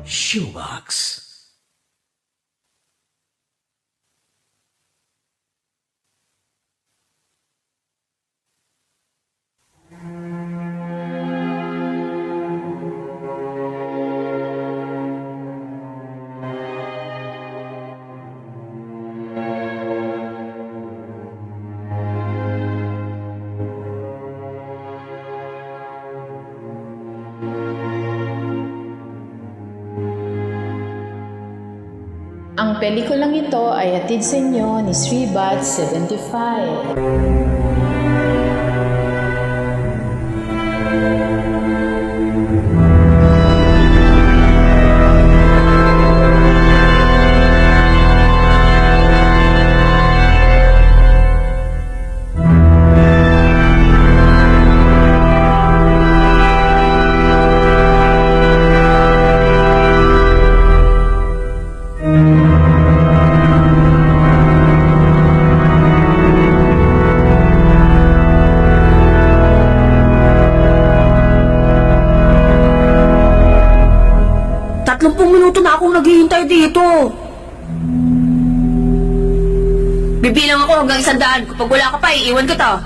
Shoebox. Ang pelikulang ito ay hatid sa inyo ni Sribat 75. Minuto na akong naghihintay dito. Bibilang ako hanggang 100. Kapag wala ka pa, iiwan kita.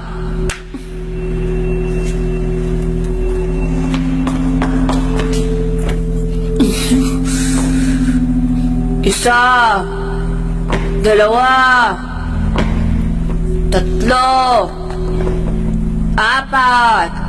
Isa, dalawa, tatlo, apat.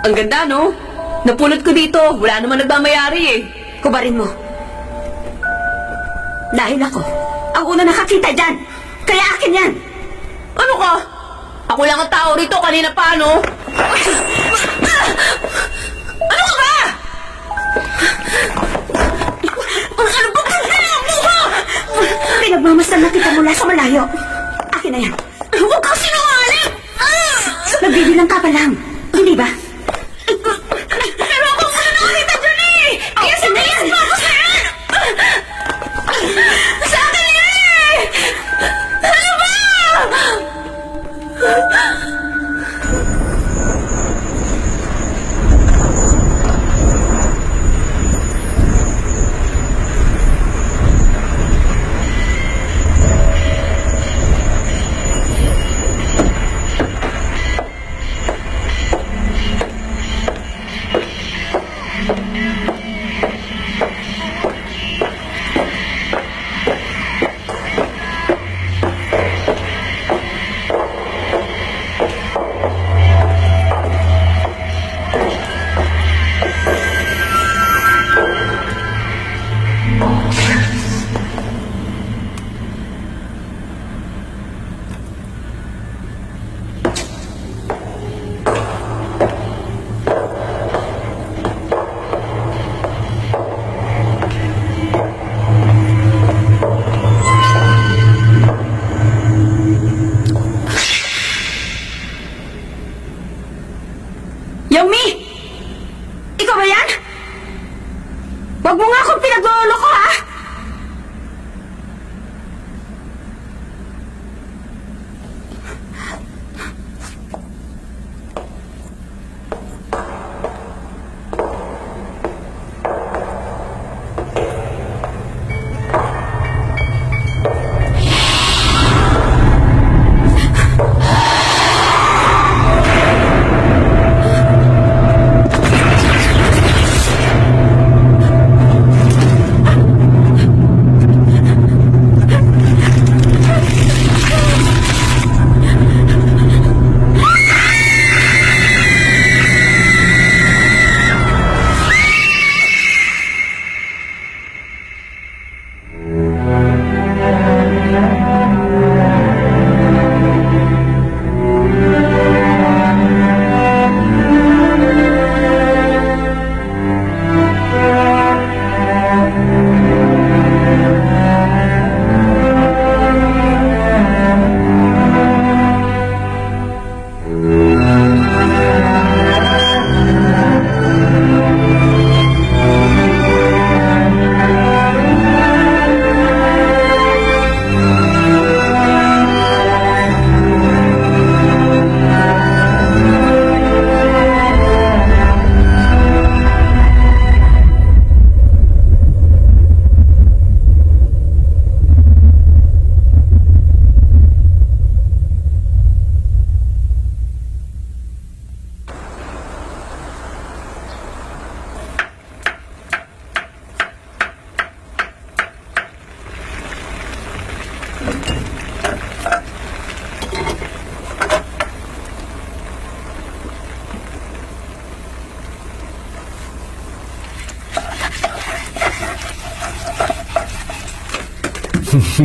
Ang ganda, no? Napulot ko dito. Wala naman nagmamayari eh. Kubarin mo. Dahil ako, ang una nakakita dyan. Kaya akin yan. Ano ka? Ako lang ang tao rito. Kanina pa, no? Ano ka ba? Ano ba mo? Pinagmamasdan na kita mula sa malayo. Akin na yan. Huwag kang sinungaling! Nagbibilang ka pa lang. Hindi ba? Pero ako muna nakakita dyan eh! Kaya sa bilis mo ako sa'yo! Sa akin yan eh! Ano ba?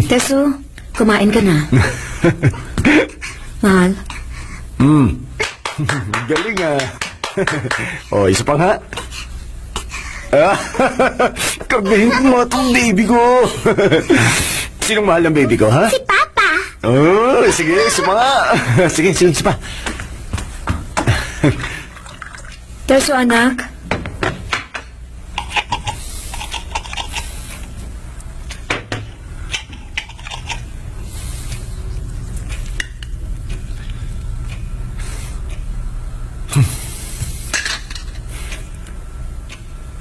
Teso, kumain ka na. Mahal, Galing O, isa pa nga. Kagaling ko mga itong baby ko. Sinong mahal ng baby ko, ha? si Papa. Oh, sige, isa pa nga. Sige, isa pa. Teso, anak.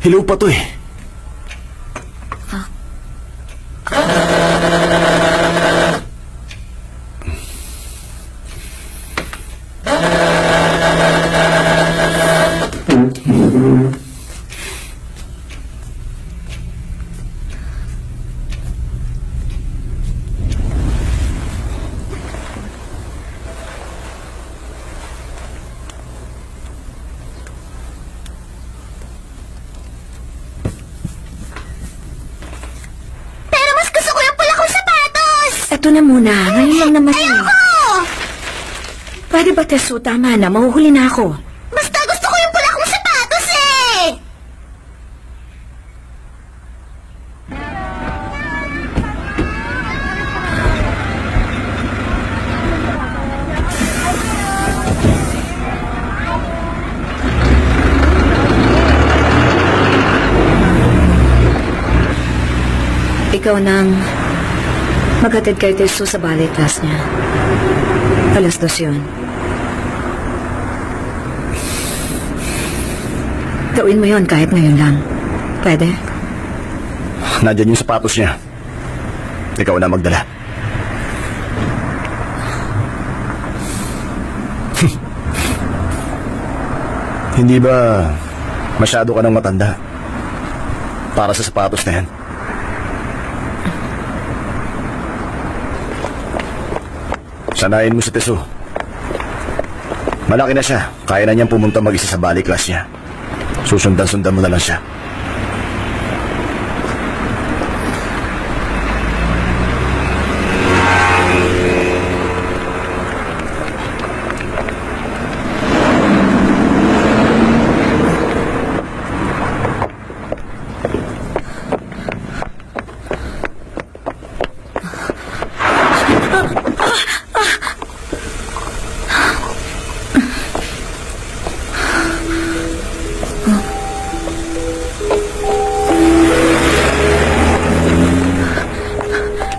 Hello pa to eh. Pero mas gusto ko yung pula kong sapatos! Eto na muna. Ngayon lang naman. Oh! Pwede ba, Teso? Tama na. Mahuhuli na ako. Basta gusto ko yung pula kong sapatos eh! Ikaw nang maghatid kay Teso sa ballet class niya. 2:00 yun. Gawin mo yun kahit ngayon lang. Pwede? Nandyan yung sapatos niya. Ikaw na magdala. Hindi ba masyado ka nang matanda para sa sapatos na yan? Sanayin mo si Teso. Malaki na siya. Kaya na niyang pumunta mag-isa sa ballet class niya. Susundan-sundan mo na lang siya.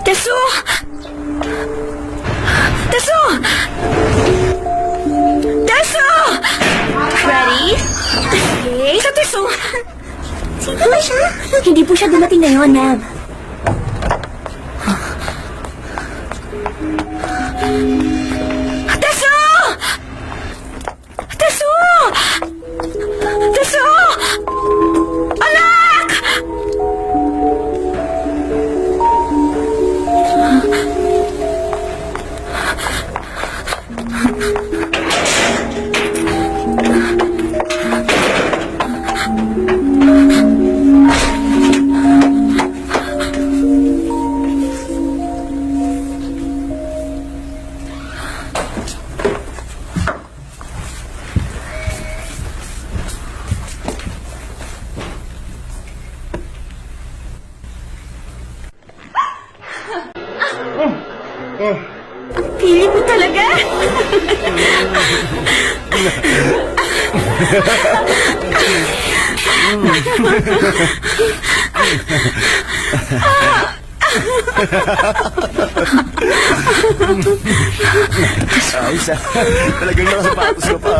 Teso! Teso! Teso! Ready? Okay. Sa Teso! Sino ba siya? Hindi po siya dumating ngayon, ma'am. Teso! Teso! Teso! Anak! Pili mo talaga? Ayos Talagang nakasapatos ka pa.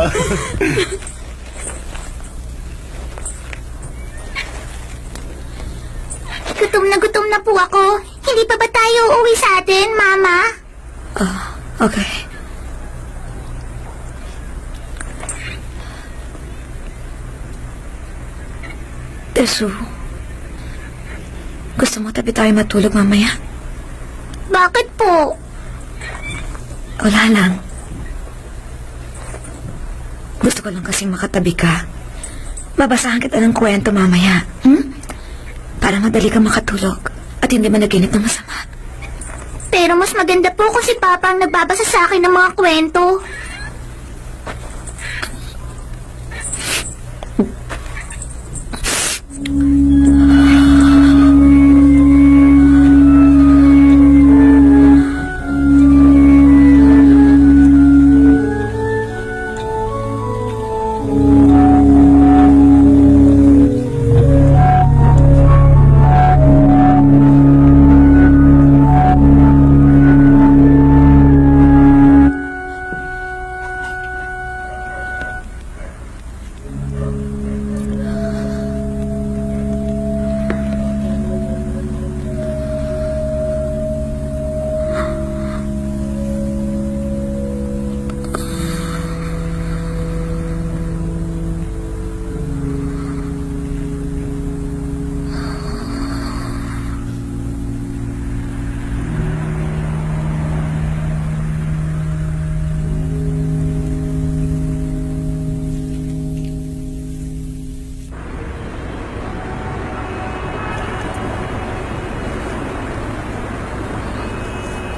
Gutom na po ako. Hindi pa ba tayo uuwi sa atin, Mama? Okay. Teso, gusto mo tabi tayo matulog mamaya? Bakit po? Wala lang. Gusto ko lang kasing makatabi ka. Babasahan kita ng kwento mamaya. Para madali ka makatulog at hindi managinip ng masama. Pero mas maganda po kung si Papa ang nagbabasa sa akin ng mga kwento.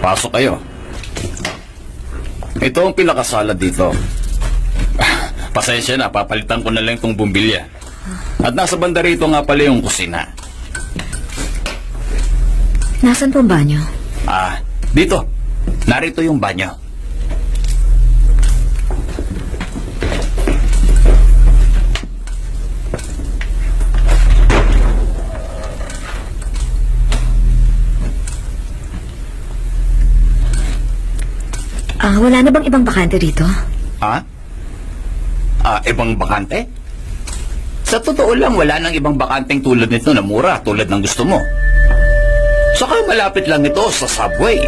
Pasok kayo. Ito ang pinakasala dito. Pasensya na, papalitan ko na lang itong bumbilya. At nasa banda rito nga pala yung kusina. Nasaan po ang banyo? Dito. Narito yung banyo. Wala na bang ibang bakante dito? Ibang bakante? Sa totoo lang, wala nang ibang bakanteng tulad nito na mura, tulad ng gusto mo. Saka malapit lang ito sa subway.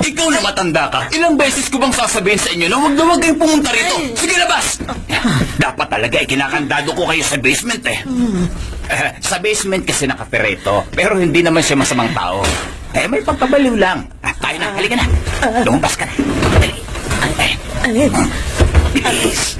Ikaw na matanda ka. Ilang beses ko bang sasabihin sa inyo na huwag kayong pumunta rito? Sige, labas! Dapat talaga kinakandado ko kayo sa basement eh. Sa basement kasi nakaperito, pero hindi naman siya masamang tao. May pagpabaliw lang. Tayo na, halika na. Lumabas ka na. Bilis.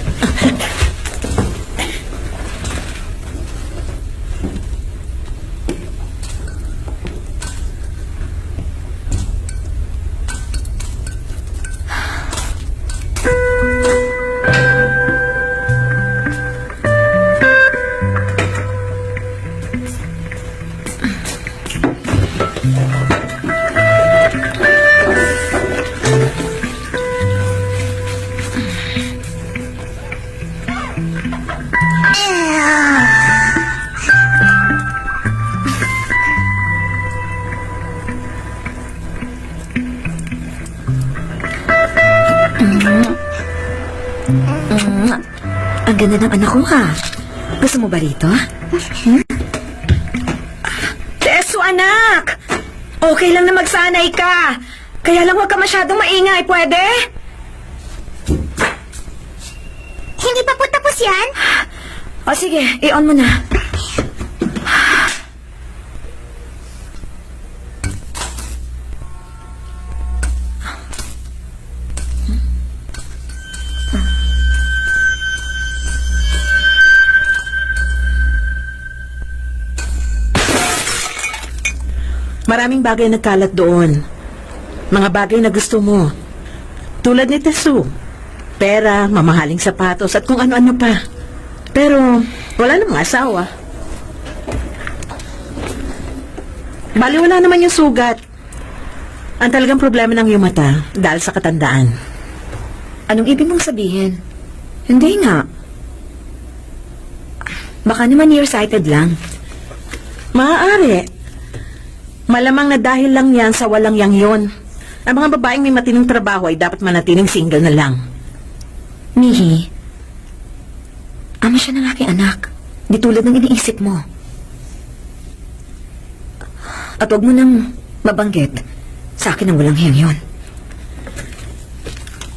Ang ganda ng anak ko, ha? Gusto mo ba rito? Teso, anak! Okay lang na magsanay ka. Kaya lang huwag ka masyadong maingay, pwede? Hindi pa po tapos yan? O sige, i-on mo na. Maraming bagay nagkalat doon. Mga bagay na gusto mo. Tulad ni Tesu. Pera, mamahaling sapatos at kung ano-ano pa. Pero wala namang asawa. Bali wala naman yung sugat. Ang talagang problema ng iyong mata dahil sa katandaan. Anong ibig mong sabihin? Hindi nga. Baka naman nearsighted lang. Maaari. Malamang na dahil lang yan sa walang yang yon. Ang mga babaeng may matinong trabaho ay dapat manatiling single na lang. Mihi, ama siya ng aking anak. Di tulad ng iniisip mo. At huwag mo nang mabanggit sa akin ang walang hiyang yun.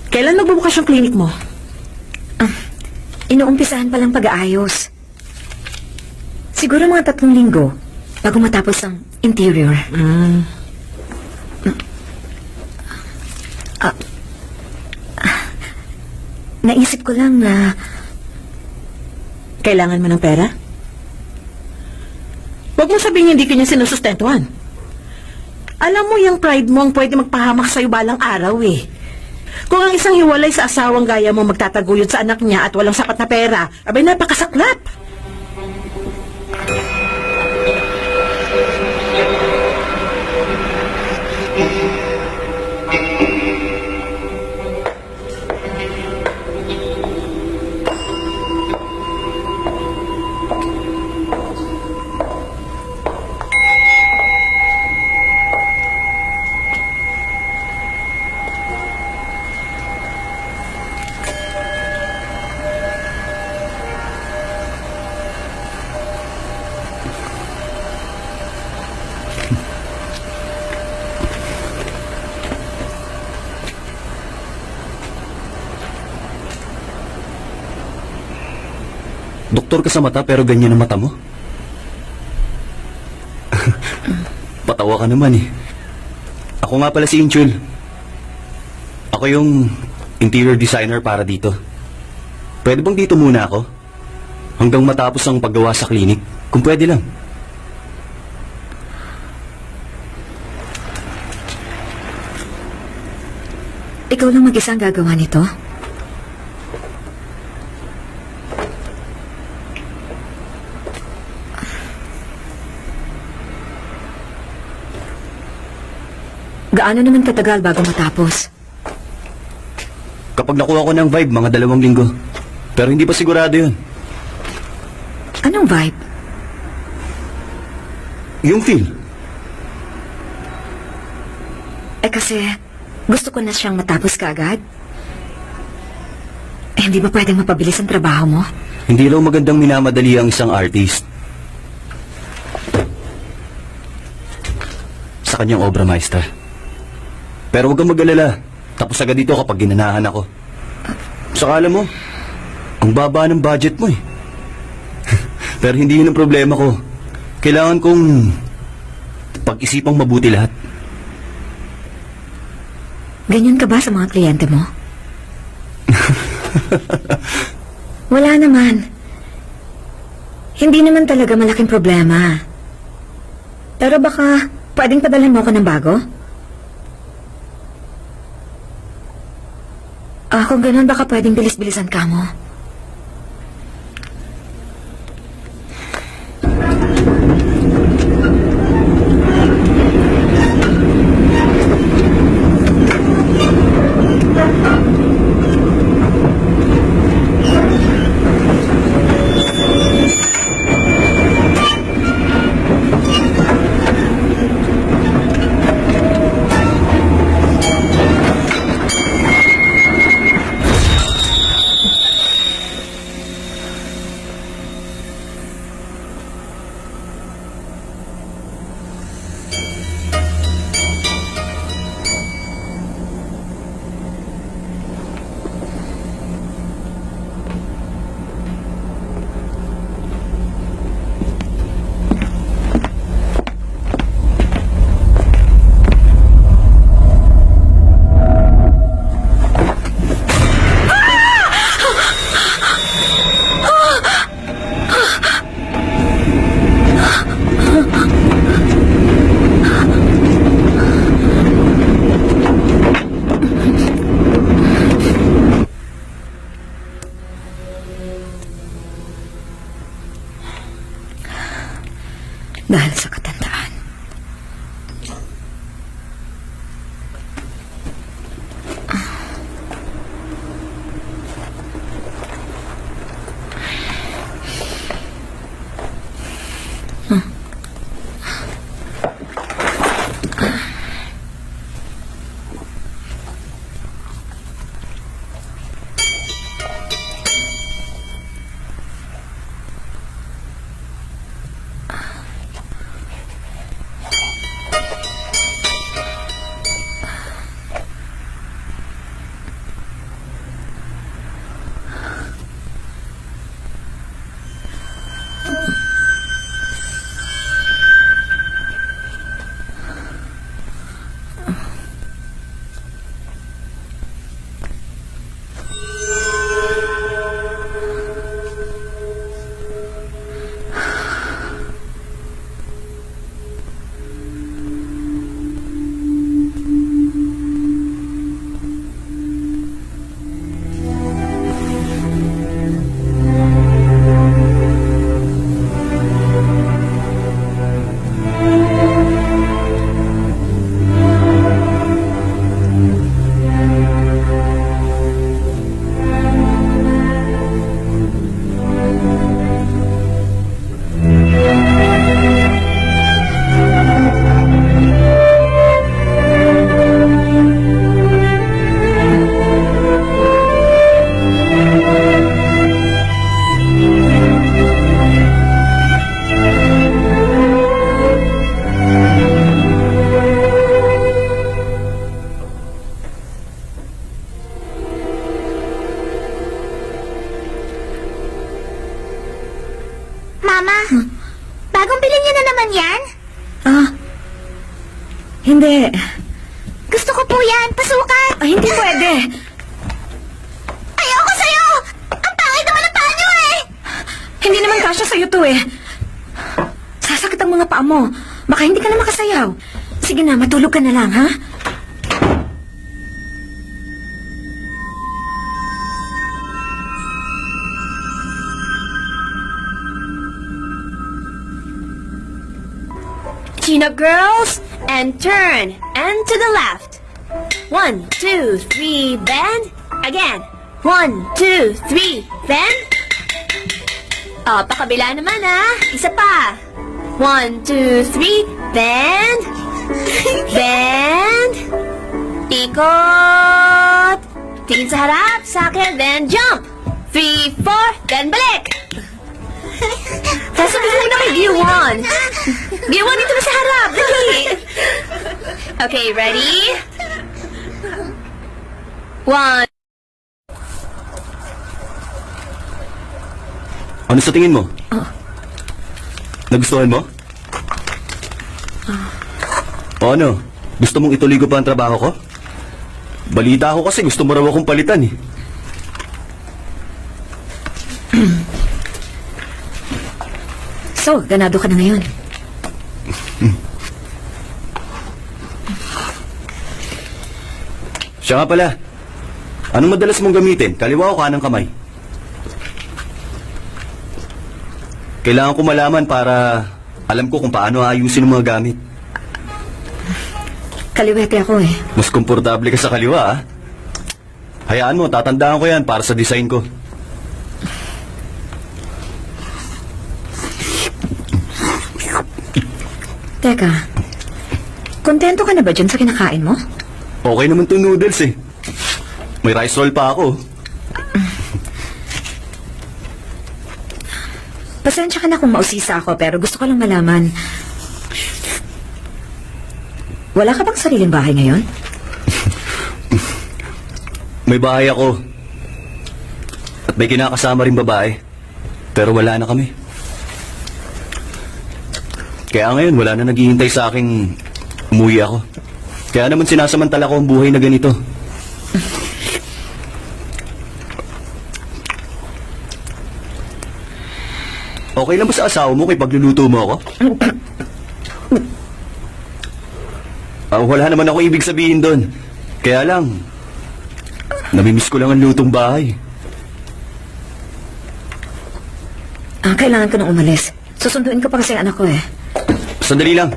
Kailan magbubukas yung klinik mo? Inuumpisahan pa lang pag-aayos. Siguro mga 3 linggo bago matapos ang interior. Naisip ko lang na Kailangan mo ng pera? Huwag mo sabihin hindi ka niya sinusustentuhan. Alam mo, yung pride mo ang pwede magpahamak sa'yo balang araw eh. Kung ang isang hiwalay sa asawang gaya mo magtataguyod sa anak niya at walang sapat na pera, abay napakasaklap. Doktor ka sa mata pero ganyan ang mata mo? Patawa ka naman eh. Ako nga pala si Inchul. Ako yung interior designer para dito. Pwede bang dito muna ako? Hanggang matapos ang paggawa sa klinik. Kung pwede lang. ikaw lang mag-isa ang gagawa nito? Gaano naman katagal bago matapos? Kapag nakuha ko ng vibe, mga 2 linggo. Pero hindi pa sigurado yun. Anong vibe? Yung feel. Kasi gusto ko na siyang matapos kaagad. Hindi ba pwedeng mapabilis ang trabaho mo? Hindi raw magandang minamadali ang isang artist. Sa kanyang obra maestra. Pero huwag kang mag-alala. Tapos agad dito kapag ginanahan ako. Saka alam mo, ang baba ng budget mo eh. Pero hindi yun ang problema ko. Kailangan kong pag-isipang mabuti lahat. Ganyan ka ba sa mga kliyente mo? Wala naman. Hindi naman talaga malaking problema. Pero baka pwedeng padalhan mo ako ng bago? Kung ganun, baka pwedeng bilis-bilisan ka mo. Dahil sa katandaan. Mama, bagong bilhin niyo na naman yan? Ah, hindi. Gusto ko po yan, pasukat. Hindi pwede. Ayoko sa'yo! Ang pangit naman ang paa niyo eh! Hindi naman kasya sa'yo to eh. Sasakit ang mga paa mo. Baka hindi ka na makasayaw. Sige na, matulog ka na lang, ha? Chino girls, and turn, and to the left. 1, 2, 3, bend. Again. 1, 2, 3, bend. Pakabila naman Isa pa. 1, 2, 3, bend. Bend. Ikot. Tingin sa harap, sa akin, then jump. 3, 4, then balik. Sasabihin mo na kay Gear 1. Gear 1, dito na sa harap. Dali. Okay, ready? 1. Ano sa tingin mo? Nagustuhan mo? O ano? Gusto mong ituloy ko pa ang trabaho ko? Balita ko kasi gusto mo raw akong palitan eh. So, ganado ka na ngayon. Siya nga pala. Anong madalas mong gamitin? Kaliwa o kanang kamay? Kailangan ko malaman para alam ko kung paano aayusin ang mga gamit. Kaliwete ako eh. Mas komportable ka sa kaliwa, ah. Hayaan mo, tatandaan ko yan para sa design ko. Teka, kontento ka na ba dyan sa kinakain mo? Okay naman itong noodles eh. May rice roll pa ako. Pasensya ka na kung mausisa ako, pero gusto ko lang malaman. Wala ka bang sariling bahay ngayon? May bahay ako. At may kinakasama rin babae. Pero wala na kami. Kaya ngayon, wala na naghihintay sa aking umuwi ako. Kaya naman sinasamantala ko ang buhay na ganito. Okay lang ba sa asawa mo kay pagluluto mo ako? Wala naman ako ibig sabihin doon. Kaya lang, namimiss ko lang ang lutong bahay. Kailangan ko nang umalis. Susunduin ko pa kasi ang anak ko eh. Sandali lang.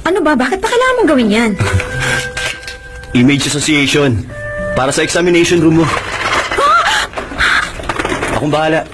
Ano ba? Bakit pa kailangan mong gawin yan? Image Association. Para sa examination room mo. Akong bahala.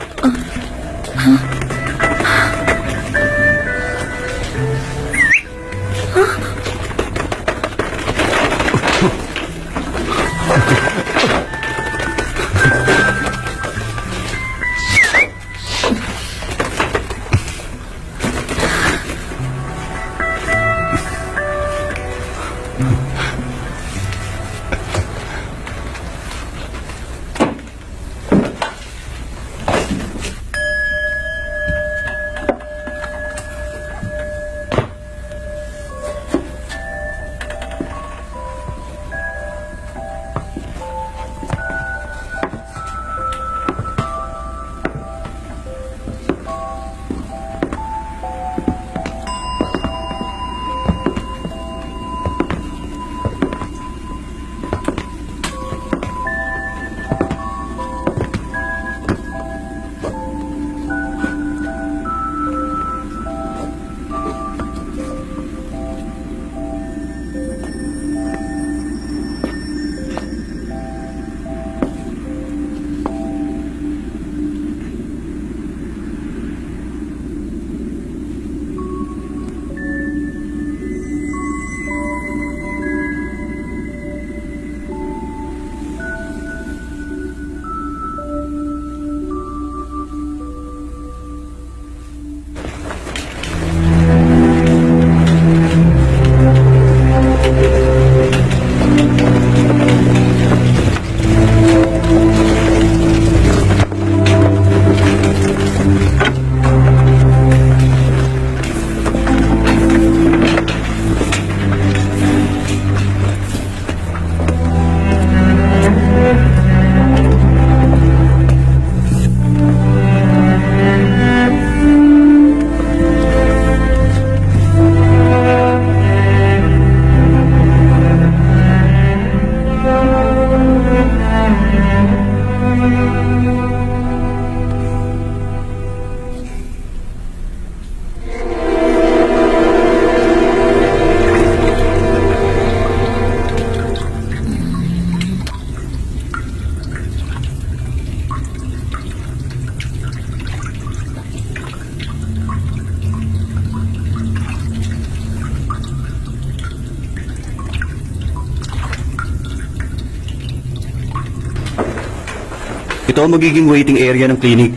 Ito ang magiging waiting area ng clinic.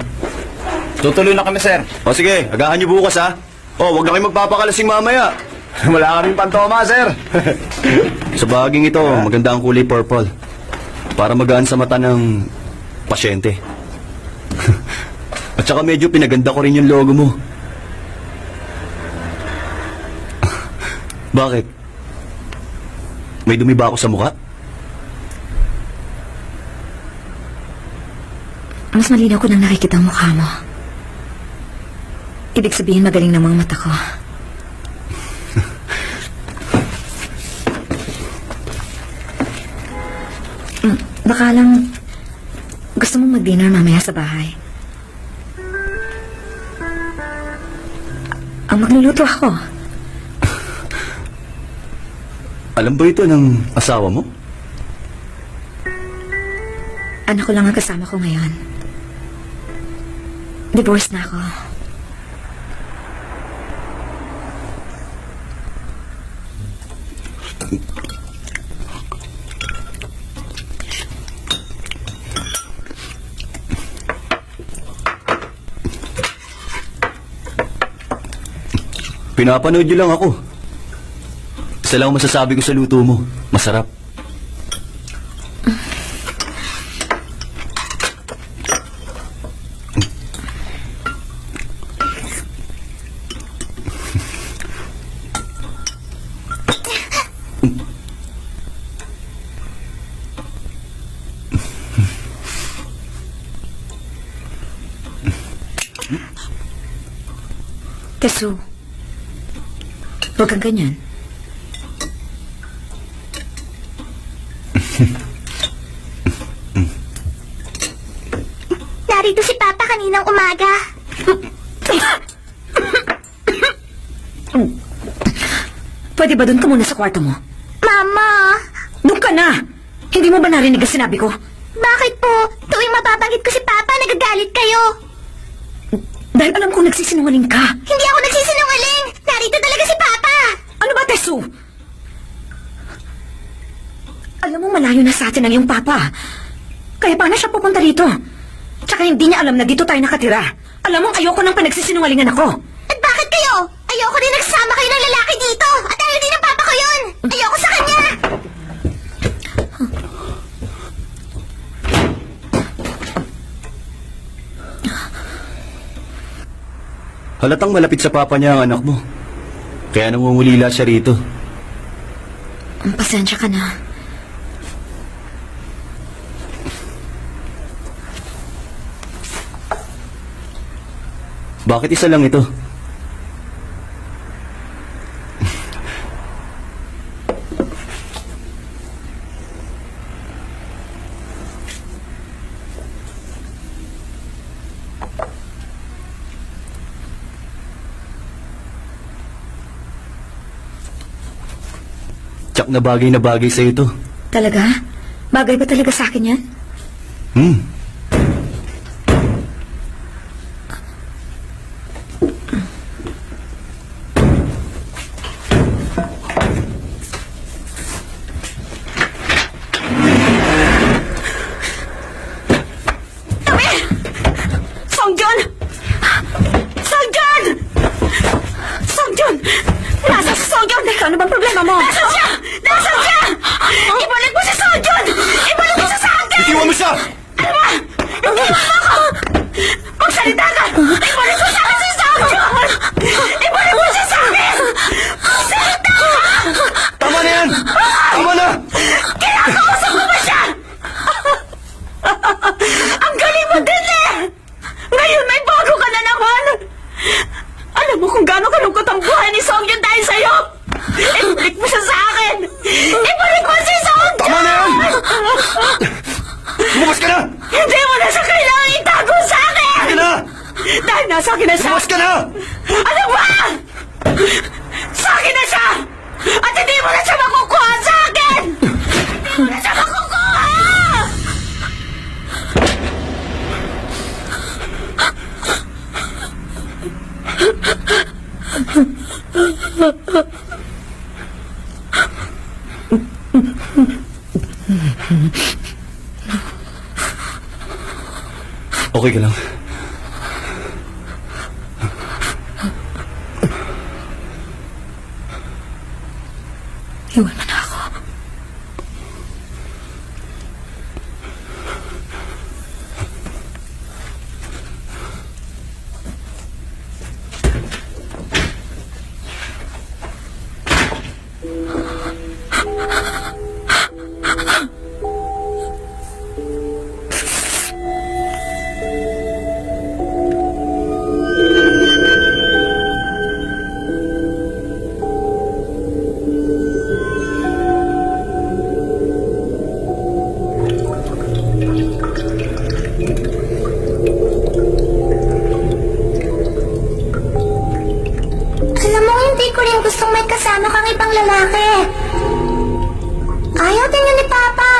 Tutuloy na kami, sir. O sige, agahan niyo bukas ha. O, huwag na kayo magpapakalasing mamaya. Wala kaming pantoma, sir. Sa baging ito, maganda ang kulay purple. Para magaan sa mata ng pasyente. At saka medyo pinaganda ko rin yung logo mo. Bakit? May dumi ba ako sa mukha? Mas malinaw ko nang nakikita ang mukha mo. Ibig sabihin magaling na mga mata ko. Baka lang gusto mong mag-dinner mamaya sa bahay. Ang magluluto ako. Alam ba ito ng asawa mo? Anak ko lang ang kasama ko ngayon. Divorced na ako. Pinapanood niyo lang ako. Isa lang ang masasabi ko sa luto mo. Masarap. Tesu, huwag kang ganyan. Narito si Papa kaninang umaga. Pwede ba doon ka muna sa kwarto mo? Mama! Doon ka na! Hindi mo ba narinig ang sinabi ko? Bakit po? Tuwing mababanggit ko si Papa, nagagalit kayo. Dahil alam kong nagsisinungaling ka. Hindi ako nagsisinungaling! Narito talaga si Papa! Ano ba, Tesu? Alam mo, malayo na sa atin ang iyong papa. Kaya paano siya pupunta dito? Tsaka hindi niya alam na dito tayo nakatira. Alam mo, ayoko ng pinagsisinungalingan ako. At bakit kayo? Ayoko din nagsama kayo ng lalaki dito! At ayaw din ng Papa ko yun! Ayoko sa kanya! Halatang malapit sa papa niya ang anak mo. Kaya nangungulila siya rito. Ang pasensya ka na. Bakit isa lang ito? Tsak na bagay sa'yo ito. Talaga? Bagay ba talaga sa akin yan? Songjon! Songjon! Songjon! Nasa si Songjon! Ano bang problema mo? Nasaan siya? Nasaan siya? Ibalik mo si Songjon! Ibalik mo siya sa akin! Itiwan mo siya! Ano ba? Itiwan mo ako! Magsalita ka! Ibalik mo sa akin si Songjon! Ibalik mo siya sa akin! Magsalita ka! Tama na yan! Tama na! Kinakausap mo ba siya? Ang galing mo din eh! Ngayon may bago ka na naman! Alam mo kung gaano kalungkot ang buhay ni Songyon dahil sa'yo! Ibalik mo siya sa akin! Ibalik mo si Songyon! Tama na yan! Lumabas ka na! Hindi mo na siya kailangan itago sa akin! Sige na! Dahil nasa akin na siya! Lumabas ka na! Ano ba? Sa akin na siya! At hindi mo na siya makukuha sa akin! Hindi mo na siya makukuha! Okay ka lang? Iwan mo na ako. Alam mo, hindi ko rin gustong may kasama kang ibang lalaki. Ayaw din yun ni Papa.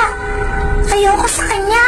Ayoko sa kanya.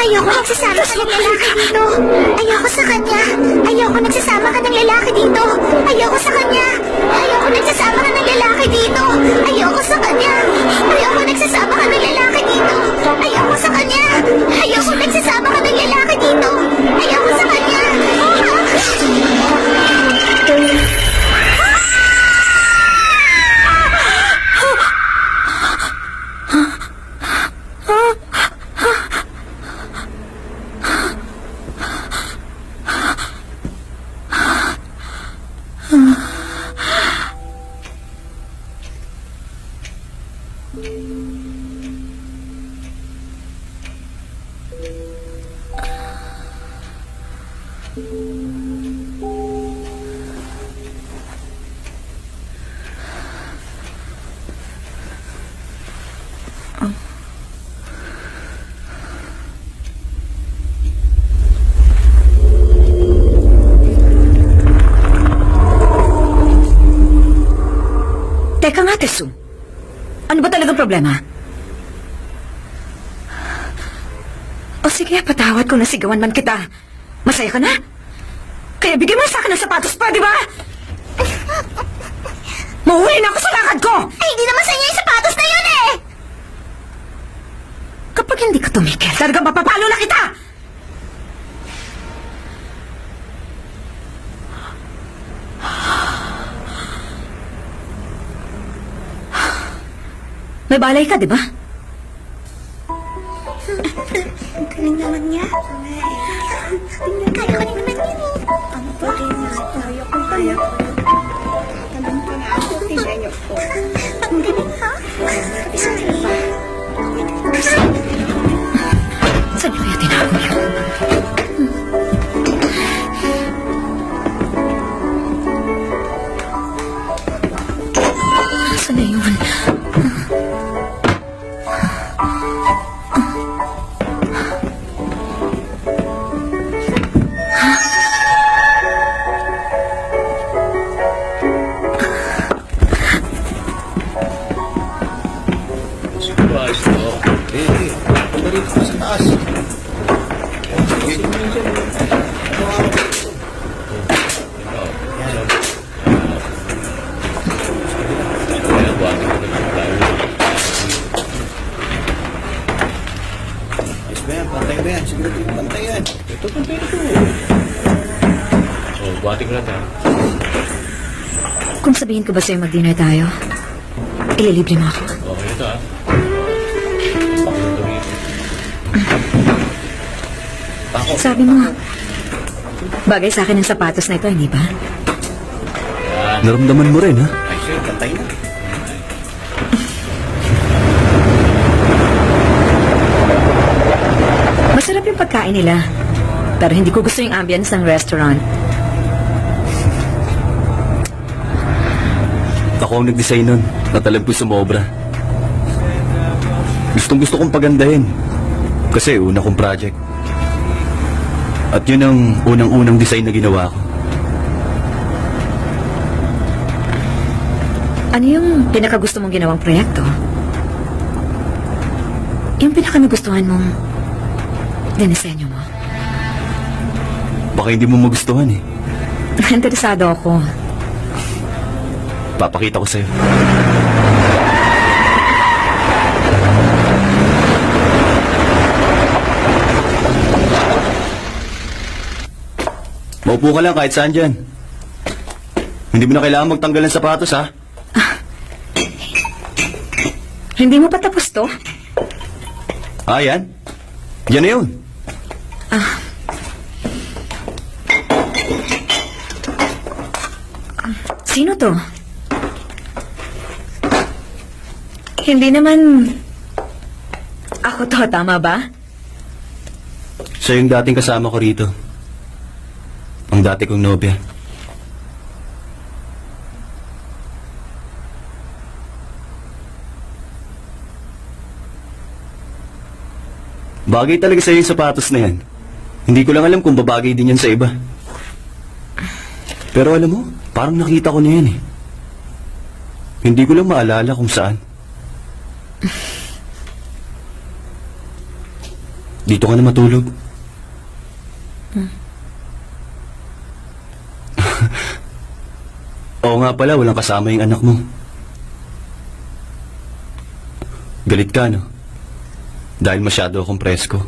Ayoko nagsasama ka ng lalaki dito. Ayoko sa kanya. Ayoko nagsasama ka ng lalaki dito. Ayoko sa kanya. Ayoko nagsasama ka ng lalaki dito. Ayoko sa kanya. Ayoko nagsasama ka ng lalaki dito. Ayoko sa kanya. Ayoko nagsasama ka ng lalaki dito. Ayoko sa kanya. Teka nga, Tesu. Ano ba talagang problema? O sige, patawad kung nasigawan man kita. Masaya ka na? Kaya bigyan mo sa akin ng sapatos pa, di ba? Mauwi na ako sa lakad ko! Ay, hindi naman sa inyo yung sapatos na yun eh! Kapag hindi ka tumigil, talagang mapapalo na kita! May balay ka, di ba? Ang galing naman niya. Kaya ko rin naman yun eh. Ang galing niya. Ang galing ha? Saan niyo kaya tinago yun? Saan na yun? Kung sabihin ko ba sa'yo mag-dinner tayo, ililibre mo ako. Sabi mo, bagay sa akin ang sapatos na ito, hindi ba? Naramdaman mo rin, ha? Masarap yung pagkain nila. Pero hindi ko gusto yung ambience ng restaurant. Ako ang nag-design nun. Natalag ko sumobra. Gustong gusto kong pagandahin. Kasi una kong project. At yun ang unang-unang design na ginawa ko. Ano yung pinakagusto mong ginawang proyekto? Yung pinakanagustuhan mong dinisenyo mo? Baka hindi mo magustuhan eh. Interesado ako. Papakita ko sa'yo. Maupo ka lang kahit saan dyan. Hindi mo na kailangan magtanggal ng sapatos, ha? Hindi mo pa tapos to? Ah, yan. Yan na yun. Sino to? Hindi naman... Ako to, tama ba? Siya yung dating kasama ko rito. Ang dati kong nobya. Bagay talaga sa'yo yung sapatos na yan. Hindi ko lang alam kung babagay din yan sa iba. Pero alam mo, parang nakita ko na yan eh. Hindi ko lang maalala kung saan. Dito ka na matulog. Oo nga pala, walang kasama yung anak mo. Galit ka, no? Dahil masyado akong presko.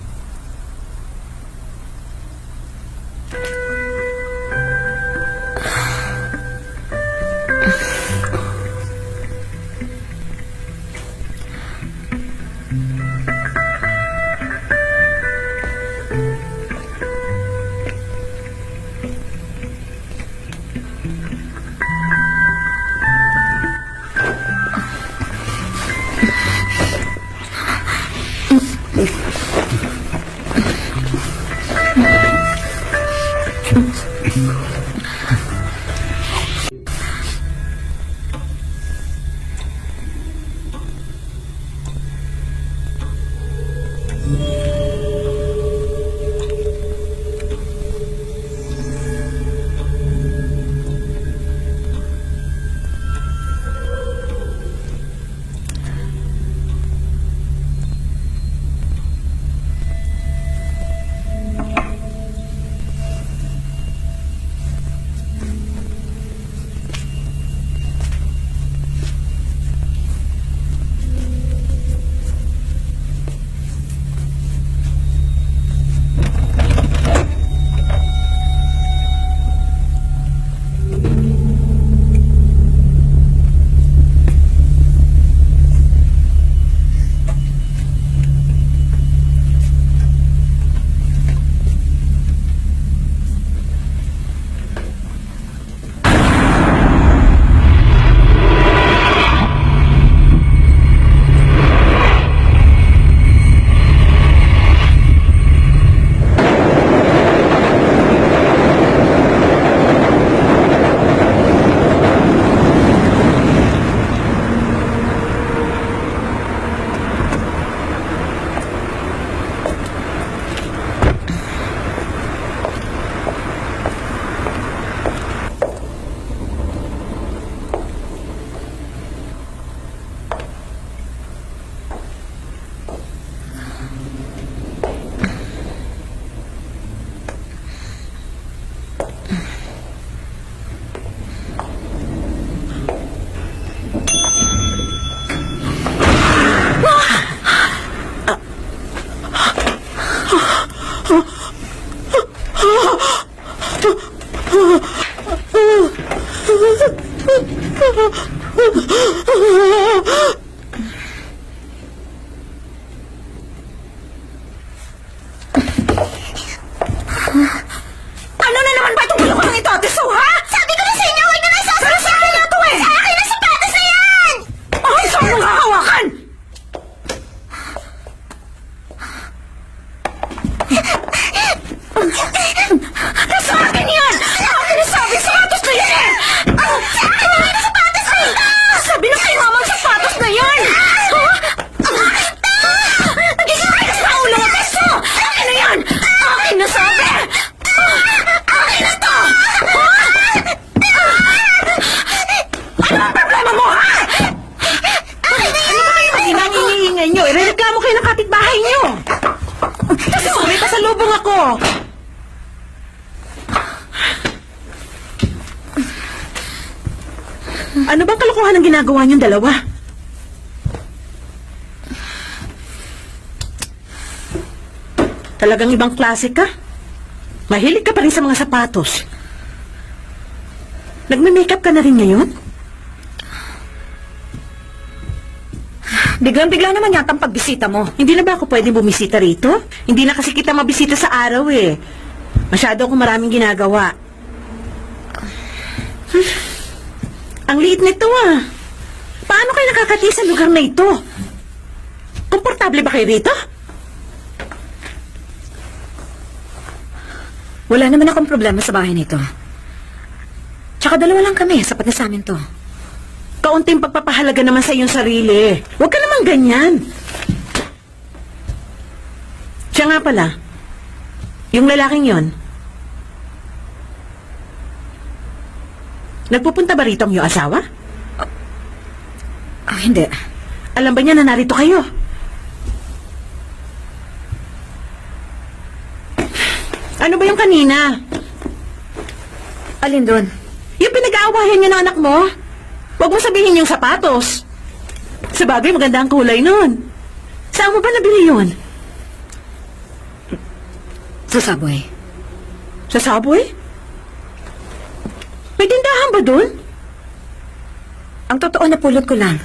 Ano na naman ba itong kalokohan ito, Ate Sue, ha? Sabi ko na sa inyo, huwag nyo na sasabihin na ito eh! Sa akin ang sapatos na yan! Ay, saan mong hahawakan? Sa akin yan! Akin ang sabi, sapatos na yan eh! Sa akin ang sapatos na ito! Sabi na kay Mama, sapatos na yan! Nagkikailas na ulo mo, Teso! Akin na yan! Akin na sabi! Akin na to! Ano ang problema mo, ha? Ano ba kayo nangingiingay nyo? Irereklamo kayo ng kapitbahay nyo. Kasi may pasalubong ako. Ano bang kalokohan ang ginagawa niyong dalawa? Talagang ibang klase ka? Mahilig ka pa rin sa mga sapatos. Nagme-makeup ka na rin ngayon? Biglang-bigla naman yata ang pagbisita mo. Hindi na ba ako pwede bumisita rito? Hindi na kasi kita mabisita sa araw eh. Masyado akong maraming ginagawa. Ang liit nito ah. Paano kayo nakakati sa lugar na ito? Komportable ba kayo rito? Wala naman akong problema sa bahay nito. Tsaka dalawa lang kami, sapat na sa amin to. Kaunting pagpapahalaga naman sa iyong sarili. Huwag ka naman ganyan. Siya nga pala, yung lalaking yon, nagpupunta ba rito ang iyong asawa? Hindi. Alam ba niya na narito kayo? Ano ba yung kanina? Alin doon? Yung pinag-aawayan niyo ng anak mo? Huwag mo sabihin yung sapatos. Sa bagay, maganda ang kulay nun. Saan mo ba nabili yun? Sa subway. Sa Subway? May tindahan ba dun? Ang totoo na pulot ko lang.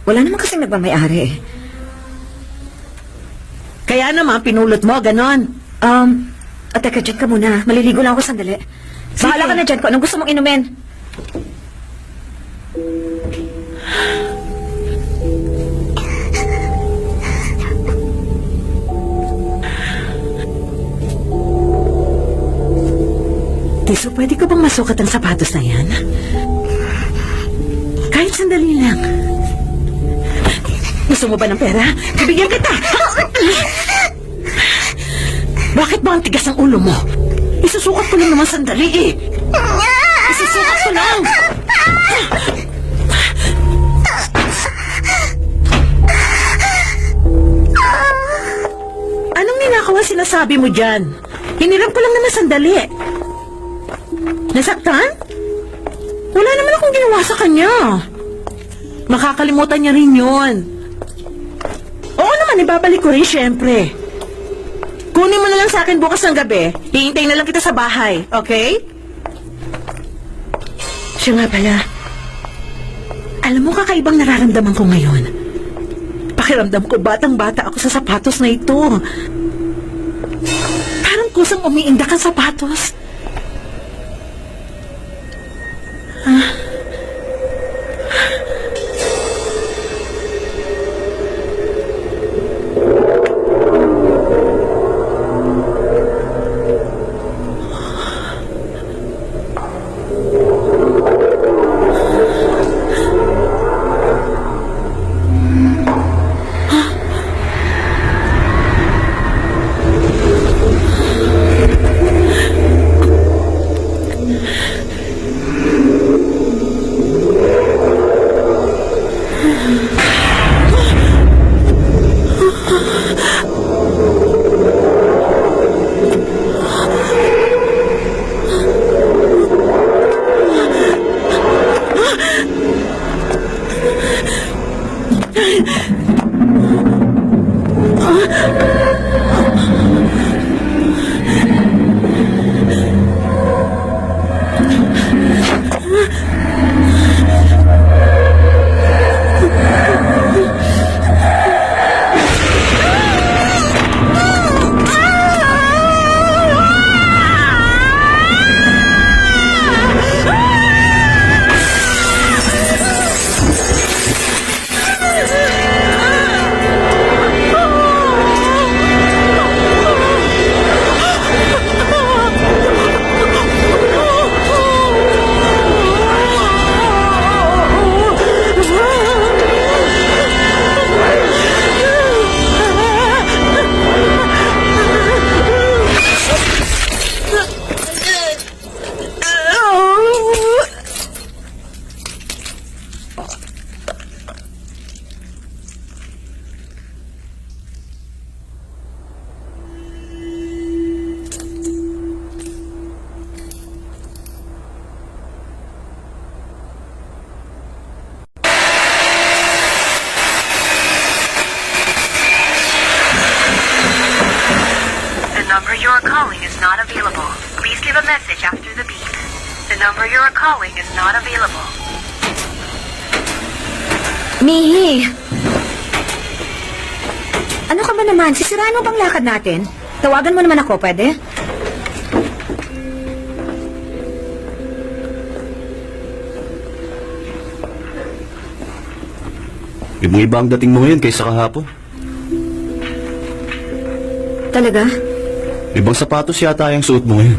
Wala naman kasing nagmamayari eh. Kaya naman, pinulot mo, ganon. Teka, dyan ka muna. Maliligo lang ako sandali. Bahala ka na dyan kung anong gusto mong inumin. Tiso, pwede ko bang masukat ang sapatos na yan? Kahit sandali lang. Gusto mo ba ng pera? Bibigyan kita! Bakit ba ang tigas ang ulo mo? Isusukat ko lang naman sandali eh. Isusukat ko lang! Anong ninakaw ang sinasabi mo dyan? Hiniram ko lang naman sandali. Nasaktan? Wala naman akong ginawa sa kanya. Makakalimutan niya rin yun. Oo naman, ibabalik ko rin syempre. Kunin mo na lang sa akin bukas ng gabi. Hihintayin na lang kita sa bahay, okay? Siya nga pala. Alam mo, kakaibang nararamdaman ko ngayon. Pakiramdam ko batang-bata ako sa sapatos na ito. Parang kusang umiindak ang sapatos. are calling is not available. Please leave a message after the beep. The number you are calling is not available. Mihi! Ano ka ba naman? Sisiraan mo bang lakad natin? Tawagan mo naman ako, pwede? Ibang-iba ang dating mo ngayon kaysa kahapon. Talaga? Ibang sapatos yata yung suot mo ngayon.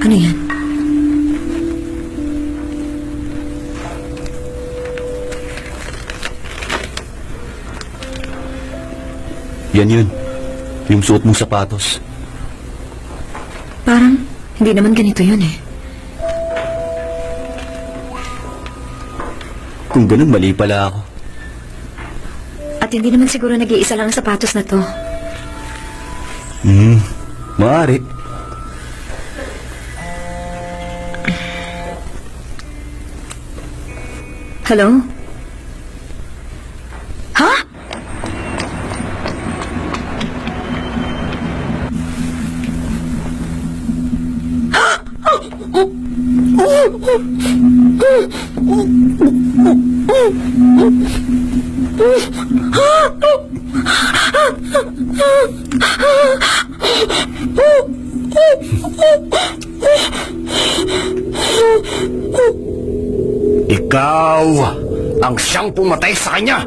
Ano yan? Yan yun. Yung suot mong sapatos. Parang hindi naman ganito yun eh. Kung ganun, mali pala ako. At hindi naman siguro nag-iisa lang ang sapatos na to. Maaari. Hello? Ha? Ikaw ang siyang pumatay sa kanya.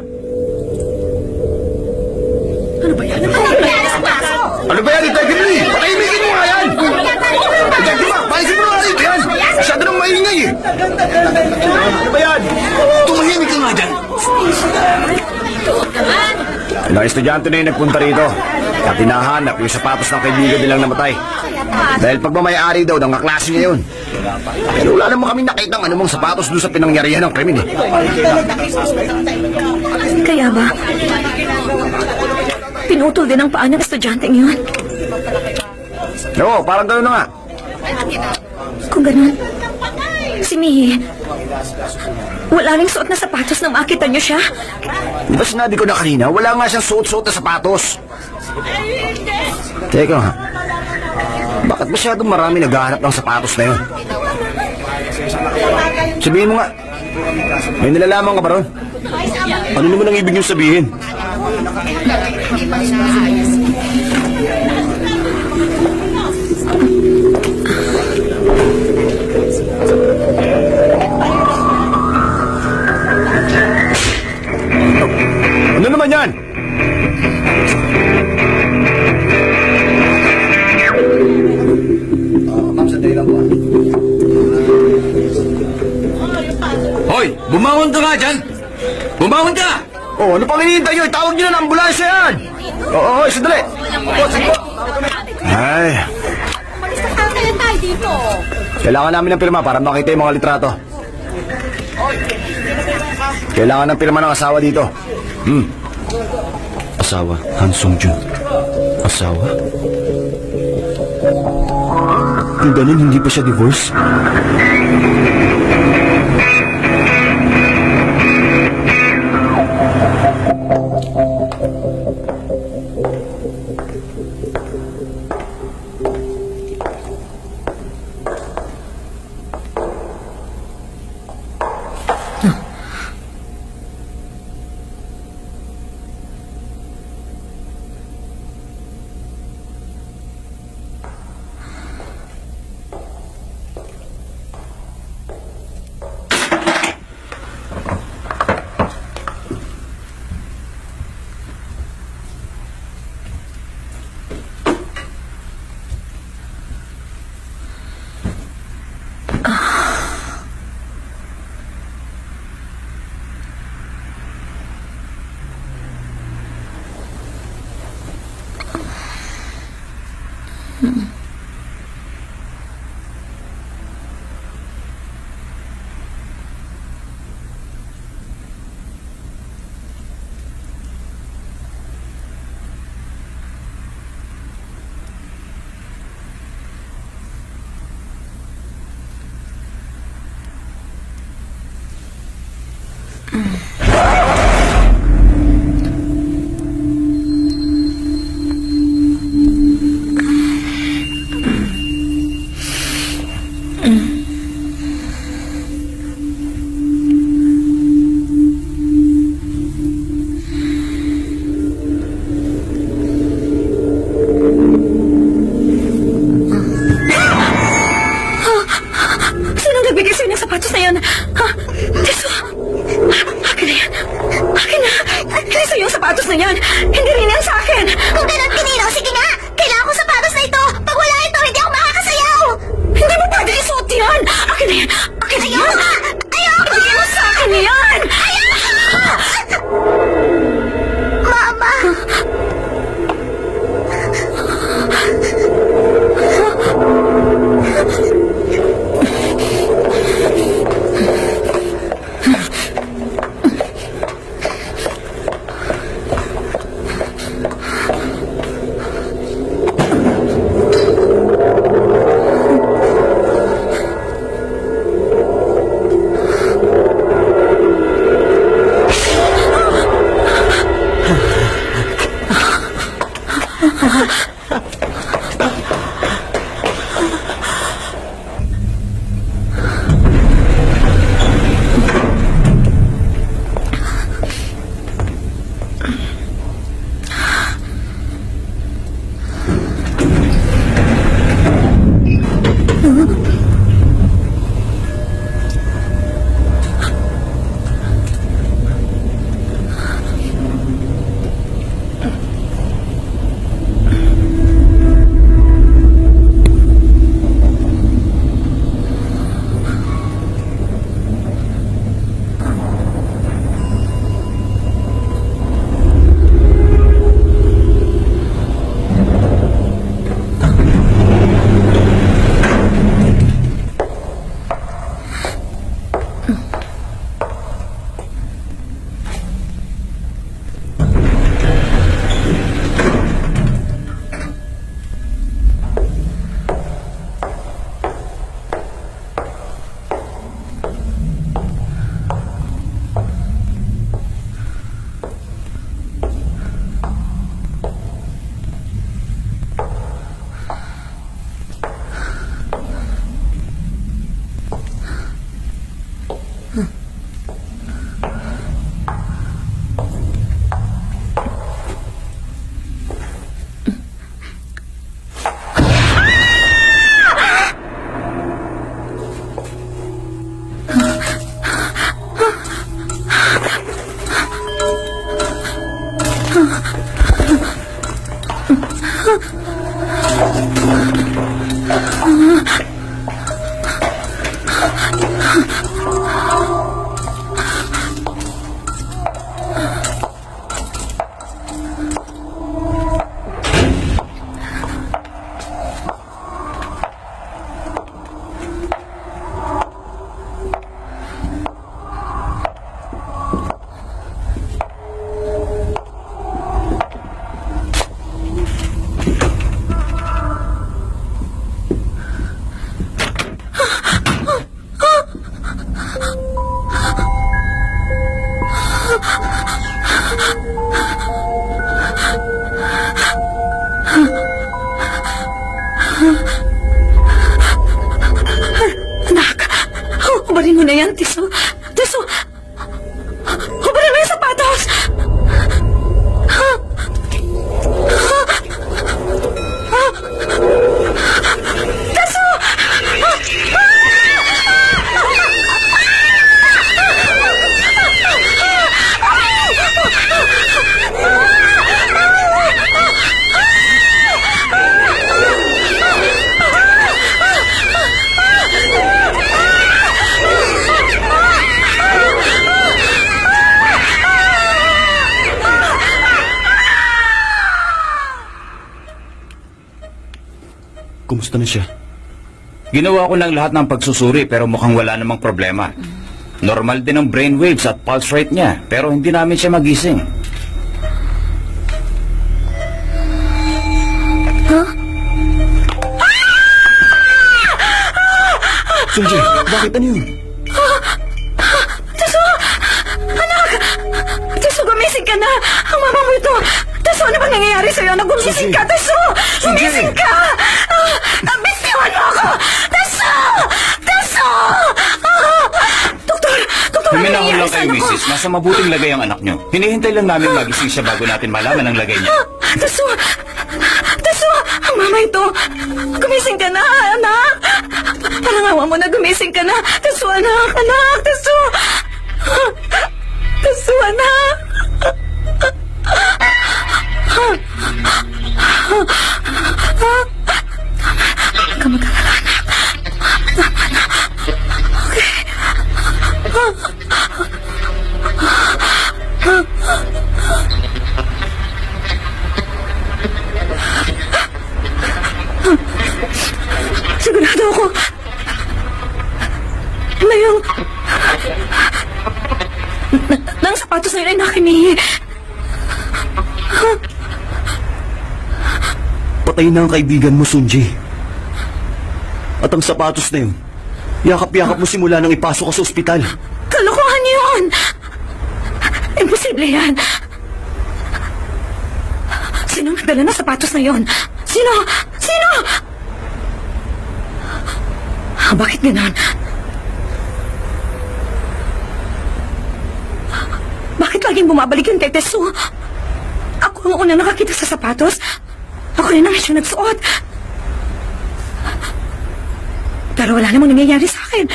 Ano ba yan, Detective Lee? Patahimikin mo nga yan! Detective Mac, palisin mo nga rito yan! Masyado nang maingay eh! Ano ba yan? Tumahimik ka nga dyan! Ilang estudyante na yung nagpunta rito at hinahanap yung sapatos ng kaibigan nilang namatay. Dahil pagmamayari daw ng kaklase niya yun. Pero wala naman kami nakita ng anumang sapatos doon sa pinangyarihan ng krimen eh. Kaya ba? Pinutol din ang paa ng estudyanteng yun. Oo, parang gano'n na nga. Kung ganun, si Mihi, wala ring suot na sapatos nang makita niyo siya. Di ba sinabi ko na kanina, wala nga siyang suot-suot na sapatos. Teka nga, bakit masyadong marami naghahanap ng sapatos na yun? Sabihin mo nga, may nalalaman ka ba ron? Ano naman ang ibig niyong sabihin? Ano naman yan? Hoy, bumangon ka nga dyan! Bumangon ka! Oh, ano pang hinihintay nyo? Itawag nyo na ng ambulansya yan! Oo, sandali! Ay, kailangan namin ng pirma para makita yung mga litrato. Kailangan ng pirma ng asawa dito. Asawa, Han Sung-jun. Asawa? Kung ganun, hindi pa siya divorce? yan? Hindi rin yan sa akin! Kung ganun, Pinino, sige nga! Kailangan ko sapatos na ito! Pag wala ito, hindi ako makakasayaw! Hindi mo pwede isuot yan! Akin na yan! Akin na yan! Ayoko nga! Ayoko! Ibigay mo sa akin yan! Mama! Anak! Hubarin mo na yan, Tiso! Tiso! Hubarin mo yung sapatos! Tiso! Kumusta na siya? Ginawa ko ng lahat ng pagsusuri pero mukhang wala namang problema. Normal din ang brainwaves at pulse rate niya pero hindi namin siya magising. Sunji, bakit ano yun? Tiso! Anak! Tiso, gumising ka na! Ang mama mo ito! Tiso, ano bang nangyayari sa'yo? Gumising ka, Tiso! Gumising ka! Bitiwan mo ako! Tiso! Tiso! Doktor! Doktor, ano Huminahon nangyayari lang sa kayo, anak ko? misis. Nasa mabuting lagay ang anak niyo. Hinihintay lang namin magising siya bago natin malaman ang lagay niya. Tiso! Tiso! Ang mama ito! Gumising ka na, anak! Palangawa mo na gumising ka na! Tiso, anak! Anak! Tiso! Tiso, anak! Sigurado ako. Na yung... na ang sapatos na yun ay nakinihi. Patay na ang kaibigan mo, Sunji. At ang sapatos na yun, yakap-yakap mo simula nang ipasok ka sa ospital. Kalokohan niyo yun! Imposible yan! Sino nagdala ng sapatos na yun? Sino? Sino? Bakit ganon? Bakit laging bumabalik yung Tetesu? Ako ang unang nakakita sa sapatos. Ako rin ang siya nagsuot. Pero wala namang nangyayari sa akin.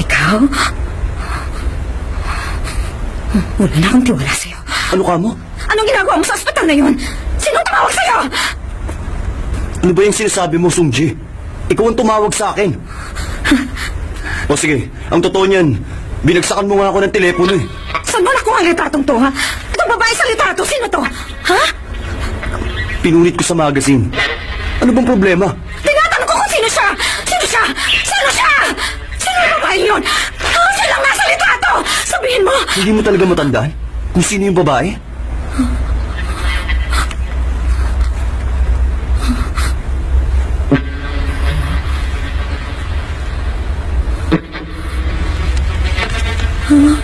Ikaw? Wala na akong tiwala sa'yo. Ano ka mo? Anong ginagawa mo sa ospital na yun? Sinong tumawag sa'yo? Ano ba yung sinasabi mo, Sunji? Ikaw ang tumawag sa akin. O sige, ang totoo niyan, binagsakan mo nga ako ng telepono eh. Saan mo nakuha ang litratong to, ha? Itong babae sa litrato, sino to? Ha? Pinunit ko sa magazine. Ano bang problema? Tinatanong ko kung sino siya! Sino siya? Sino siya? Sino yung babae yun? Oh, siya lang nasa litrato! Sabihin mo! Hindi mo talaga matandaan kung sino yung babae?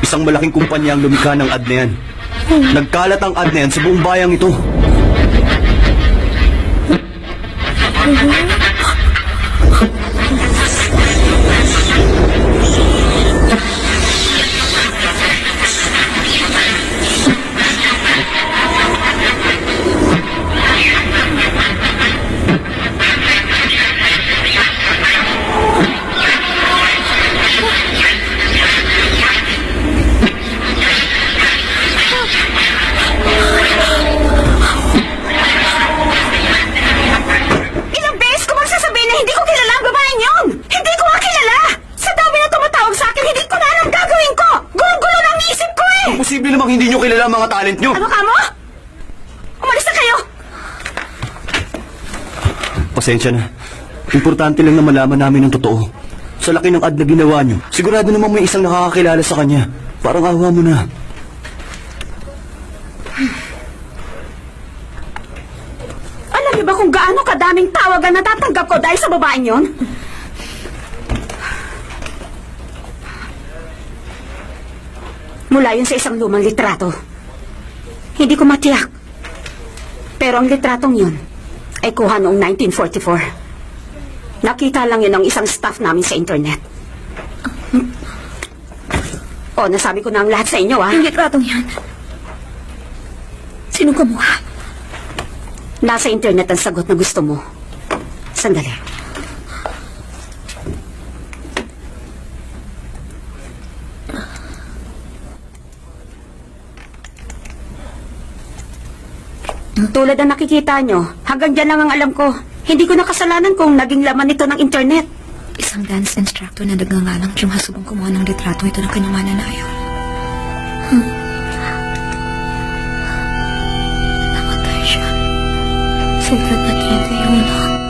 Isang malaking kumpanya ang lumikha ng ad na yan. Nagkalat ang ad na yan sa buong bayang ito. Ilang beses ko bang sasabihin na hindi ko kilala ang babaeng yun? Hindi ko nga kilala! Sa dami na tumatawag sa akin, hindi ko na alam gagawin ko! Gulo-gulo lang isip ko eh! Posible namang hindi nyo kilala ang mga talent nyo. Ano ka mo? Umalis na kayo! Pasensya na. Importante lang na malaman namin ang totoo. Sa laki ng ad na ginawa nyo, sigurado namang may isang nakakakilala sa kanya. Parang awa mo na. Alam niyo ba kung gaano kadaming tawagan natatanggap ko dahil sa babaeng yon? Mula yun sa isang lumang litrato. Hindi ko matiyak. Pero ang litratong yun ay kuha noong 1944. Nakita lang yun ng isang staff namin sa internet. O, nasabi ko na ang lahat sa inyo, ah. Yung litratong yan. Sinong kumuha? Nasa internet ang sagot na gusto mo. Sandali. Tulad ang nakikita nyo, hanggang dyan lang ang alam ko. Hindi ko nakasalanan kung naging laman ito ng internet. Isang dance instructor na nagngangalang Chumasubong kumuha ng litrato ito ng kanyang mananayaw. Namatay siya. Sugat na 31.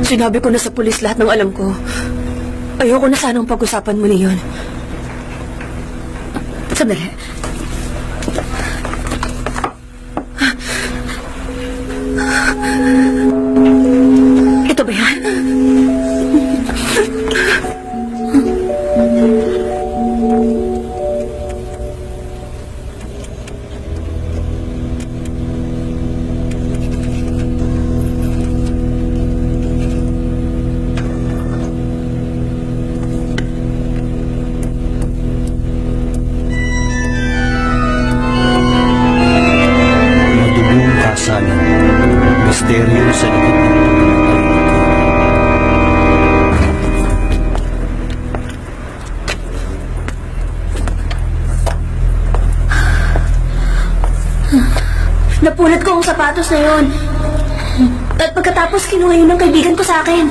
Sinabi ko na sa pulis lahat ng alam ko. Ayoko na sanang pag-usapan mo na yun. Sandali. Ito ba yan? Madugong kasalan. Misteryo Napulot ko ang sapatos na yon. At pagkatapos kinuha yun ng kaibigan ko sa akin.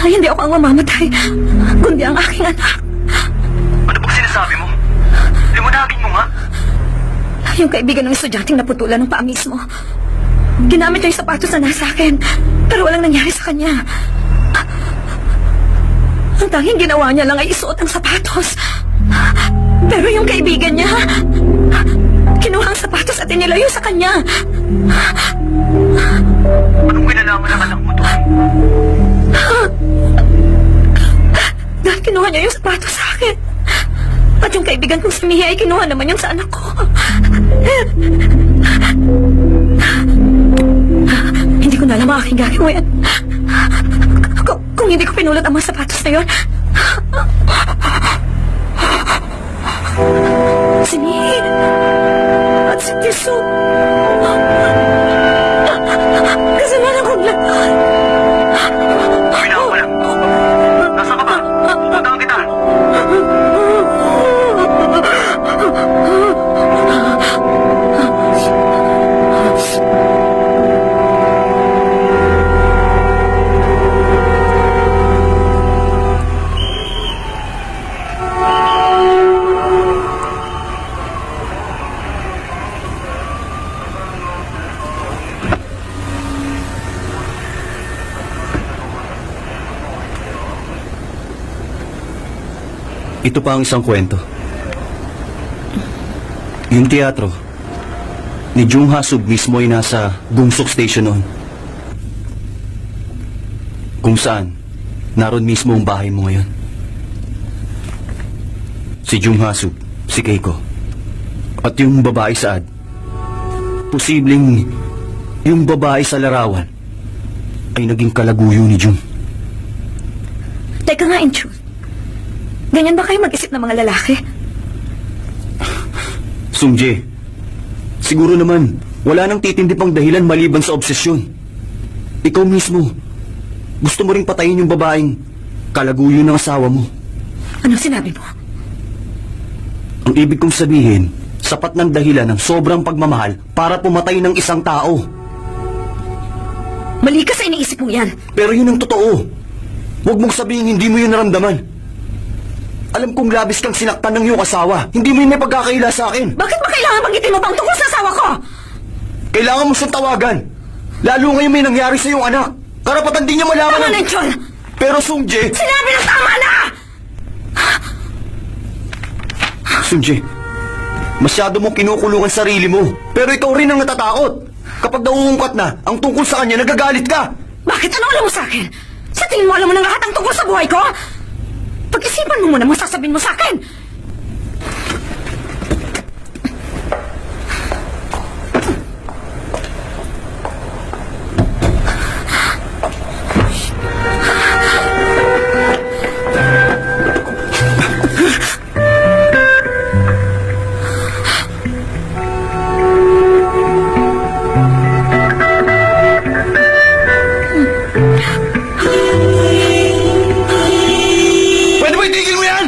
Ay, hindi ako ang mamamatay, kundi ang aking anak. Ano bang sinasabi mo? Liwanagin mo nga. Yung kaibigan ng estudyanteng naputulan ng paa mismo. Ginamit niya yung sapatos na nasa akin, pero walang nangyari sa kanya. Ang tanging ginawa niya lang ay isuot ang sapatos. Pero yung kaibigan niya, kinuha ang sapatos at inilayo sa kanya. Anong kinalaman ng anak mo to? Dahil kinuha niya yung sapatos sa akin. At yung kaibigan kong si Mia ay kinuha naman yung sa anak ko. Hindi ko na alam ang aking gagawin. Kung hindi ko pinulot ang mga sapatos na yun. Si Mia at si Tiso. Kasalanan kong lahat. Binawa ko lang. Nasaan ka ba? Pupuntahan kita. Ito pa ang isang kwento. Yung teatro ni Jung Ha-sub mismo ay nasa Gungsok Station noon. Kung saan, naroon mismo ang bahay mo ngayon. Si Jung Ha-sub, si Keiko, at yung babae sa ad. Posibleng yung babae sa larawan ay naging kalaguyo ni Jung. Teka nga, Inchun. Ganyan ba kayo mag-isip ng mga lalaki? Sungjae, siguro naman, wala nang titindi pang dahilan maliban sa obsesyon. Ikaw mismo, gusto mo ring patayin yung babaeng kalaguyo ng asawa mo. Anong sinabi mo? Ang ibig kong sabihin, sapat ng dahilan ng sobrang pagmamahal para pumatay ng isang tao. Mali ka sa iniisip mong yan. Pero yun ang totoo. Huwag mong sabihin hindi mo yun naramdaman. Alam kong labis kang sinaktan ng iyong asawa. Hindi mo yun may pagkakaila sa akin. Bakit ba kailangan banggitin mo pang tungkol sa asawa ko? Kailangan mo siyang tawagan. Lalo ngayon may nangyari sa iyong anak. Karapatan din niya malaman Tama na, Inchun! Pero Sungjae... Sinabi na tama na! Sungjae, masyado mong kinukulungan sarili mo. Pero ikaw rin ang natatakot. Kapag nauungkat na, ang tungkol sa kanya, nagagalit ka. Bakit? Ano alam mo sa akin? Sa tingin mo alam mo ng lahat ang tungkol sa buhay ko? Pag-isipan mo muna masasabihin mo sa akin. Pwede ba itigil mo yan?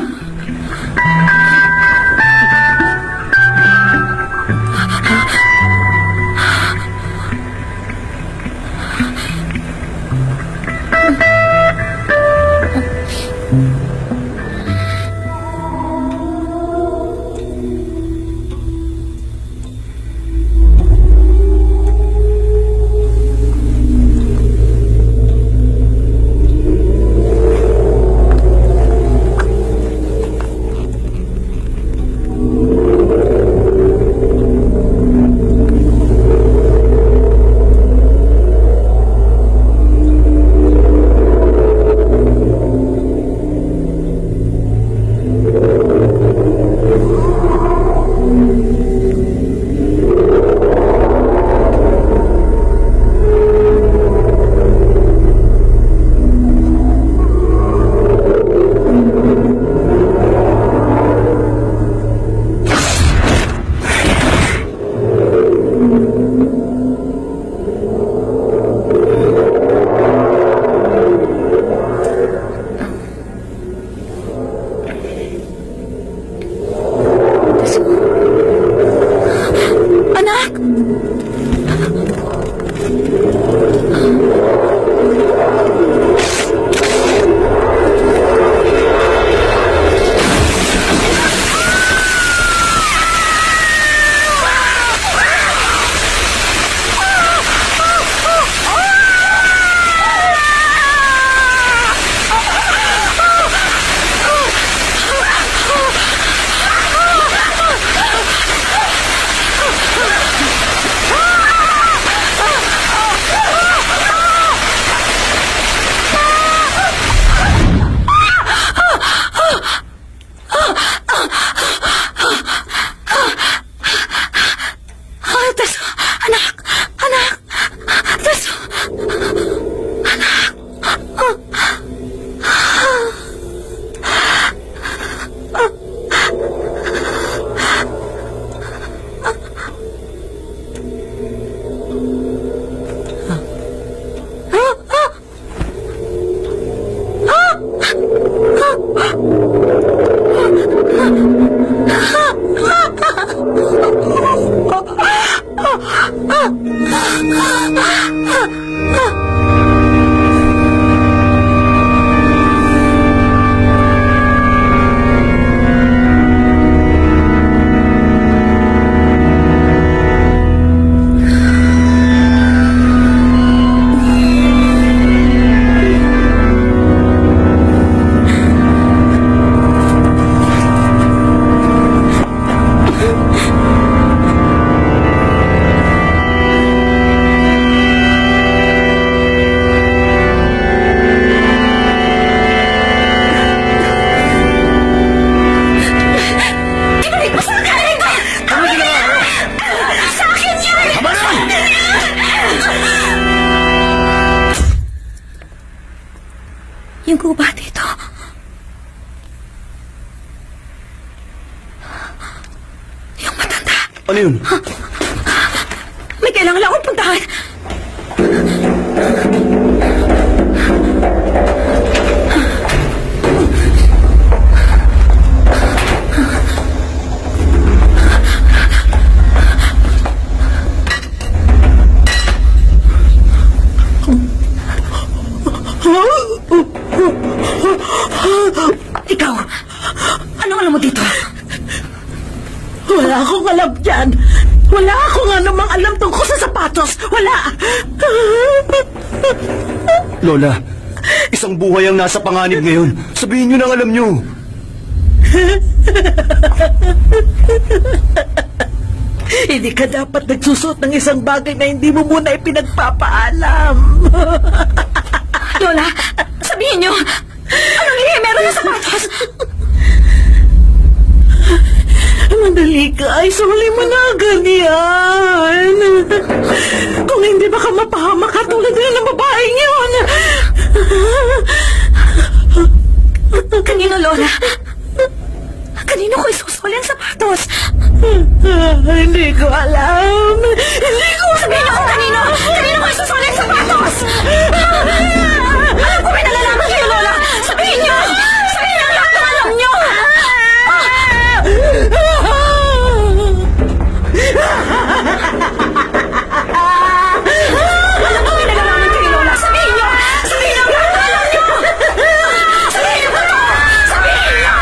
ho ba dito? Yung matanda. Ano yun? May kailangan lang akong puntahan. Ikaw, anong alam mo dito? Wala akong alam dyan. Wala akong anumang alam tungkol sa sapatos. Wala. Lola, isang buhay ang nasa panganib ngayon. Sabihin niyo nang alam niyo. Hindi ka dapat nagsusot ng isang bagay na hindi mo muna ipinagpapaalam. Lola, sabihin niyo, anong lihi meron sa sapatos? Mandali ka, ay suli mo na ganyan. Kung hindi baka mapahamak ka tulad na ng babaeng yun. Kanino, Lola? Kanino ko isusuli ang sapatos? Hindi ko alam. Hindi ko Sabihin niyo kung kanino! Kanino ko isusuli ang sapatos? Alam ko may nalalaman kayo, Lola! Sabihin niyo! Sabihin niyo lahat ng alam niyo! Alam ko may nalalaman kayo, Lola! Sabihin niyo! Sabihin niyo lahat ng alam niyo! Sabihin niyo to! Sabihin niyo!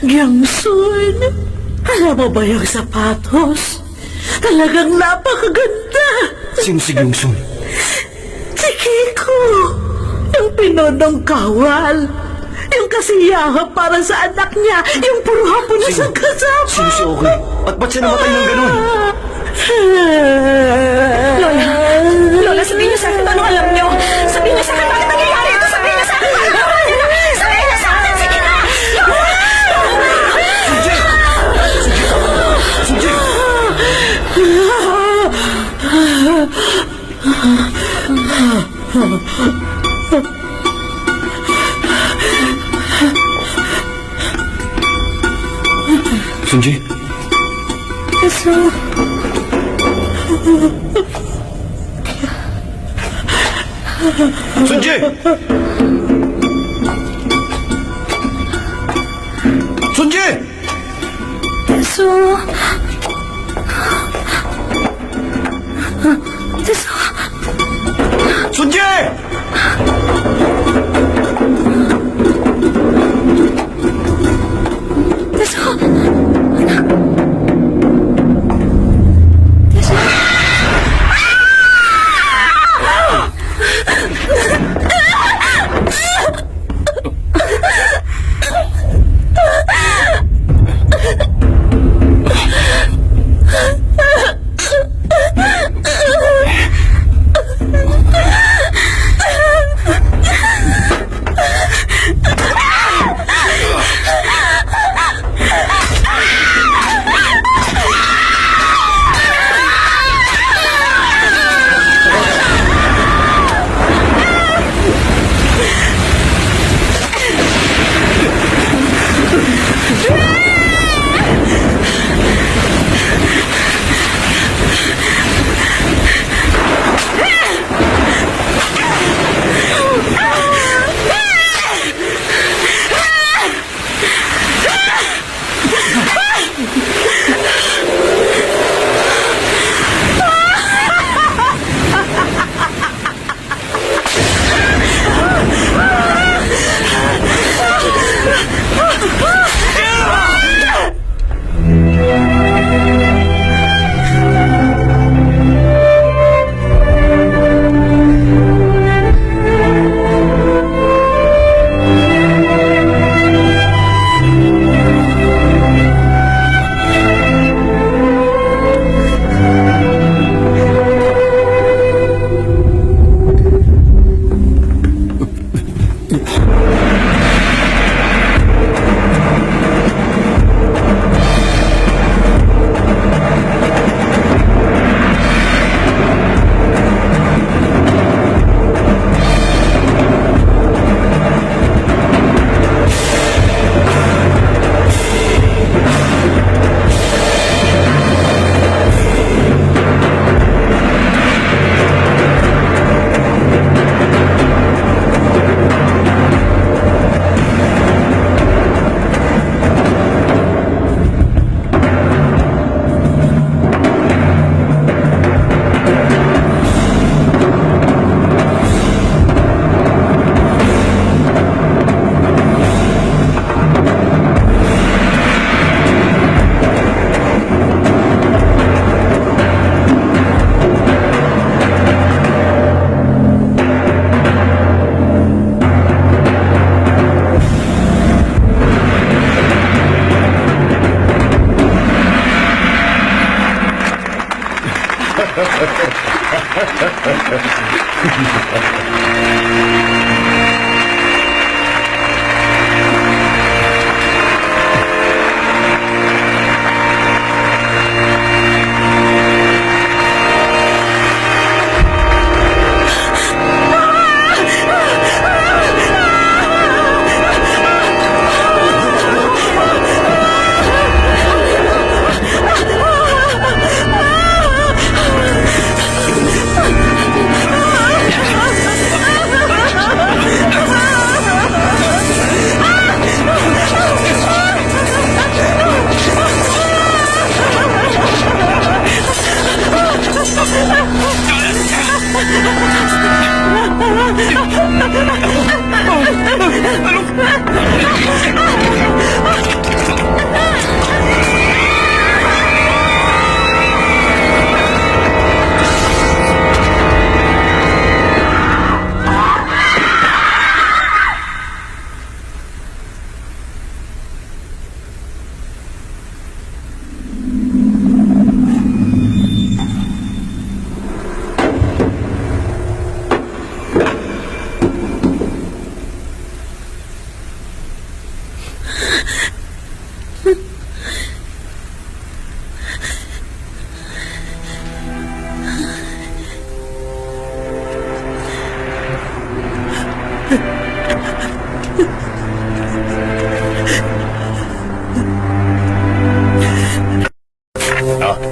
Gyamsun, alam mo ba yung sapatos? Talagang napakaganda. Sino si Gyungsun? Si Kiko, yung pinodong kawal. Yung kasiyahan para sa anak niya, yung puro hapon na siyang kasama. Sino si Okay? At ba't siya namatay ng ganun? Lola! Lola, sabihin niyo sa akin anong alam niyo! Sabihin niyo sa akin bakit nangyayari ito! Sabihin niyo sa akin! Sabihin niyo sa akin! Sige na! Sunji? Sunji! Sunji! Teso... Teso... Sunji! Teso...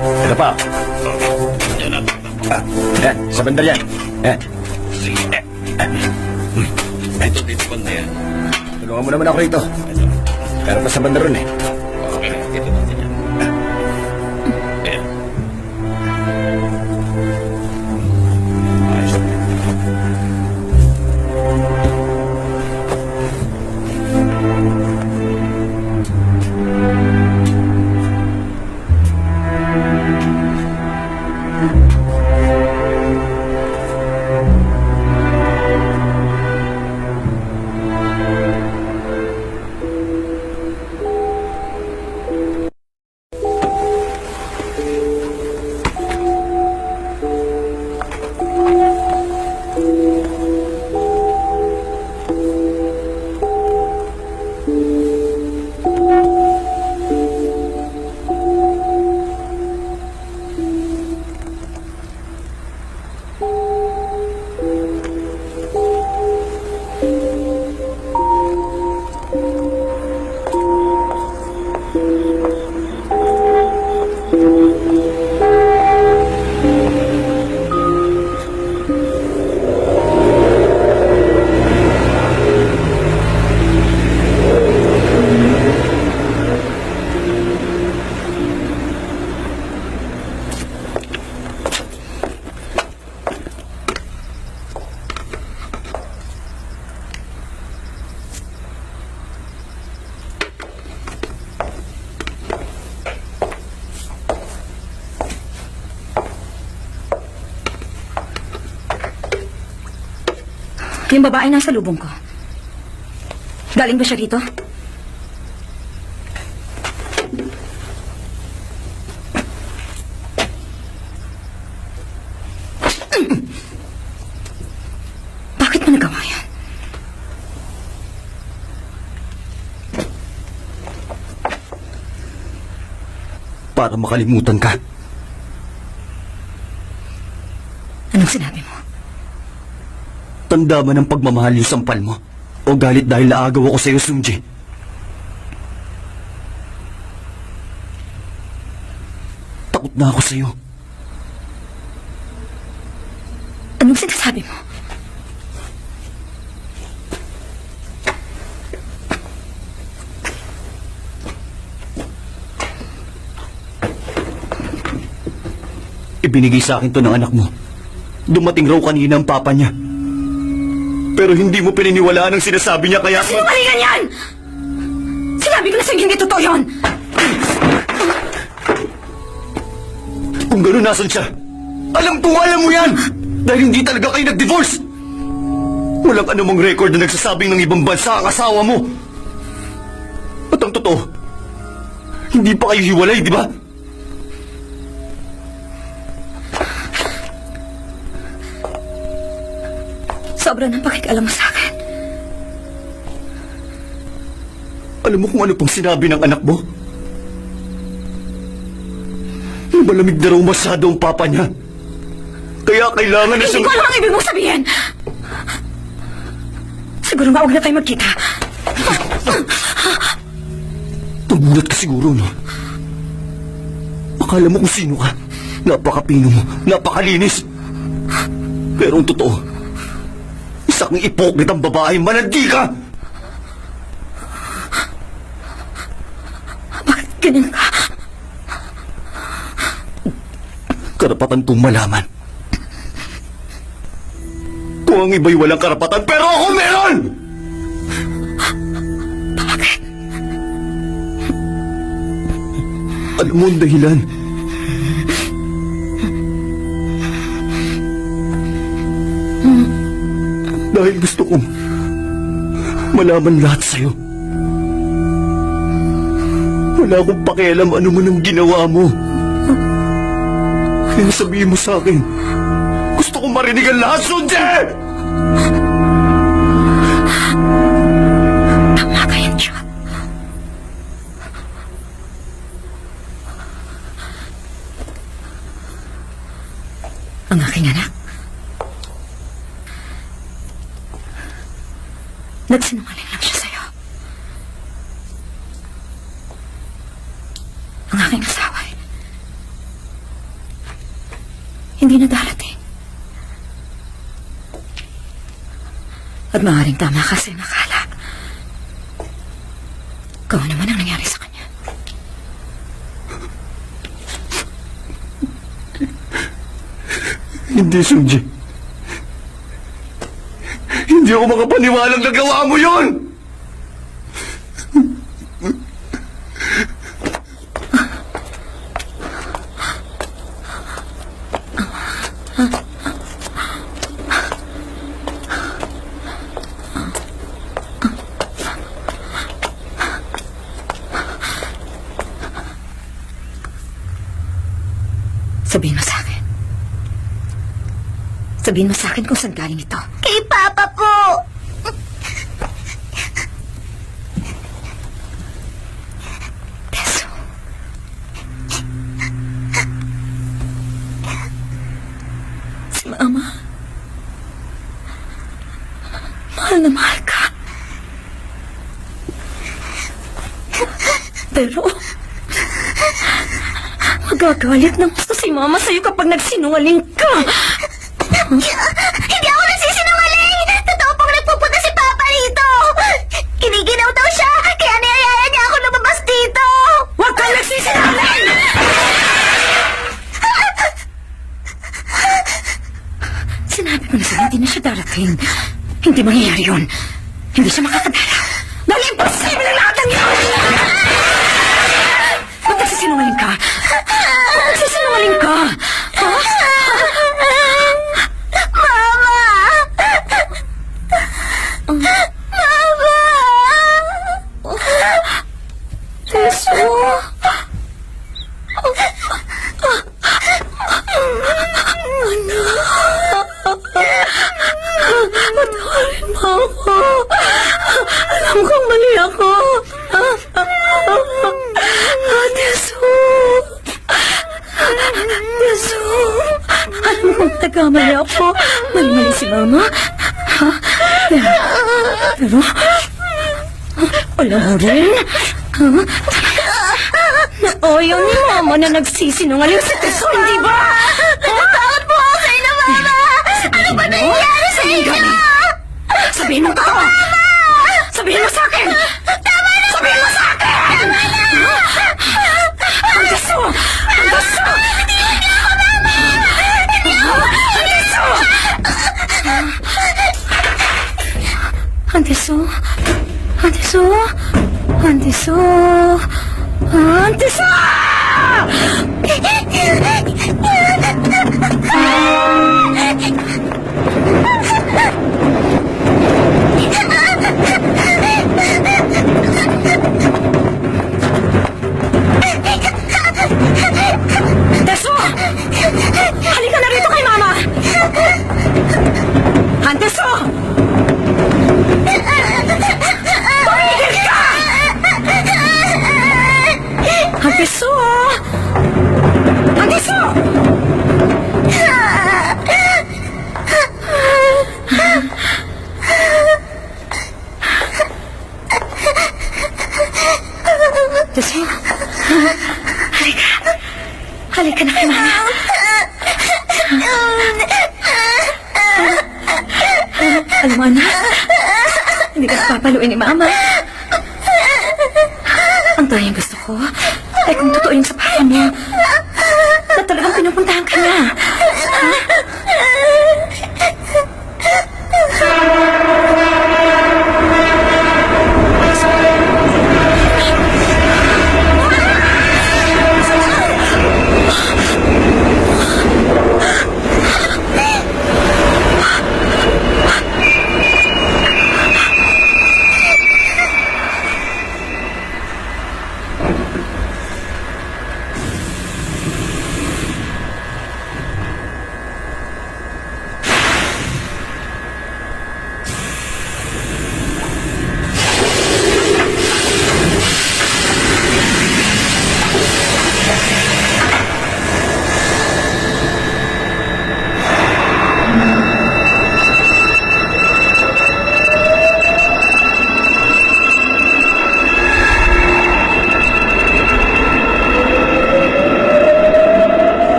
Ito pa. Sa banda yan. Ito, dito pa na yan. Tulungan mo naman ako rito. Pero pa sa banda ron eh. Okay, ito natin yan. Ayan. Ayos. Yung babae nasa lubong ko. Galing ba siya rito? Bakit mo nagawa yan? Para makalimutan ka. Anong sinabi mo? Tanda ba ng pagmamahal yung sampal mo? O galit dahil naagaw ako sa'yo, Sunji? Takot na ako sa'yo. Anong sinasabi mo? Ibinigay sa akin to ng anak mo. Dumating raw kanina ang papa niya. Pero hindi mo pininiwalaan ang sinasabi niya kaya... Sinungalingan yan! Sinabi ko na sa'yo hindi totoo yun! Kung gano'n nasan siya, alam mo yan! Dahil hindi talaga kayo nag-divorce! Walang anumang record na nagsasabing ng ibang bansa ang asawa mo! At ang totoo, hindi pa kayo hiwalay, di ba? Sobra ng pakikialam mo sa akin. Alam mo kung ano pang sinabi ng anak mo? Malamig na raw masyado ang papa niya. Kaya kailangan na Hindi siyang... ko alam ang ibig mong sabihin! Siguro nga huwag na tayo magkita. Tumulat ka siguro, no? Akala mo kung sino ka. Napakapino mo, napakalinis. Pero ang totoo, isa kang ipokritang babae, manandi ka! Bakit ganyan ka? Karapatan kong malaman. Kung ang iba'y walang karapatan, pero ako meron! Bakit? Alam mo ang dahilan. Dahil gusto kong malaman lahat sa'yo. Wala akong pakialam ano man ang ginawa mo. Kaya sabihin mo sa akin, gusto kong marinig ang lahat, Sunje! Tama ka yan, Chua. Ang aking anak. Nagsinungaling lang siya sa'yo. Ang aking asawa hindi na darating. At maaaring tama kasi nakala. Kung ano man ang nangyari sa kanya. Hindi, Sunji. Hindi ako makapaniwalang nagawa mo yun! Sabihin mo sa akin. Sabihin mo sa akin kung saan galing ito. Kay Papa po! Teso. Si Mama. Mahal na mahal ka. Pero... magagalit ng gusto si Mama sa'yo kapag nagsinungaling ka. Hindi ako nagsisinungaling! Totoo pong nagpupunta si Papa rito! Kiniginaw daw siya, kaya niyayaya niya ako lumabas dito! Huwag kang nagsisinungaling! Sinabi ko na sa'yo, hindi na siya darating. Hindi mangyayari yun. Hindi siya makakadalaw. Dahil imposible na lahat ng yun! Ba't nagsisinungaling ka? Ba't nagsisinungaling ka? Ha? Teso. Patawarin mo ako. Alam kong mali ako. Teso. Teso. Alam kong nagkamali ako. Mali si Mama. Pero... alam mo rin? Ayaw ni Mama na nagsisinungaling si Teso, hindi ba? Natatakot po ako sa inyo, Mama! Ano ba nangyayari sa inyo? Sabihin mo totoo! Sabihin mo sa akin! Sabihin mo sa akin! Ang Teso! Ang Teso! Ang Teso! Ang Teso! Ang Teso! Ang Teso! Teso! Halika na rito kay Mama! Ang Teso! Alam mo, anak, hindi ka papaluin ni Mama. Ang tayong gusto ko ay kung totoo yung sa papa mo na talagang pinupuntahan ka niya.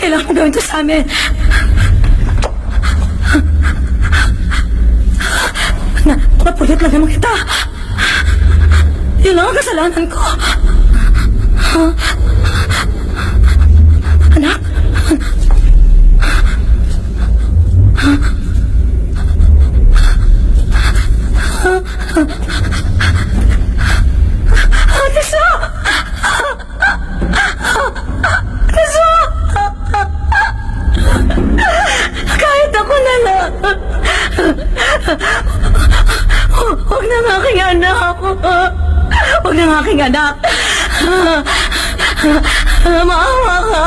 Kailangan mo gawin to sa amin. Napulit lang naman kita. Yun lang ang kasalanan ko. Anak? Tiso! Tiso! Kahit ako na lang. Huwag na ng aking anak. Huwag na ng aking anak. Maawa ka.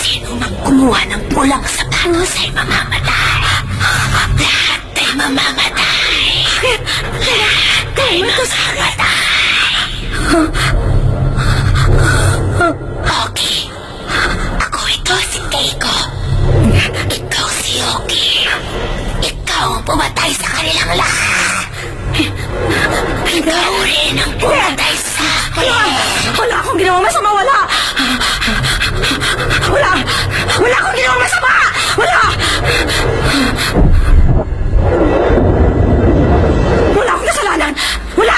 Sino mang kumuha ng pulang sapatos ay mamamatay. Lahat ay mamamatay. Lahat ay mamamatay. Okay. Ako ito si Keiko. Ikaw si Yoki. Ikaw ang pumatay sa kanilang lahat. Ikaw rin ang pumatay sa akin. Wala akong ginawa masama, wala! Wala akong ginawa masama! Wala! Wala akong kasalanan! Wala!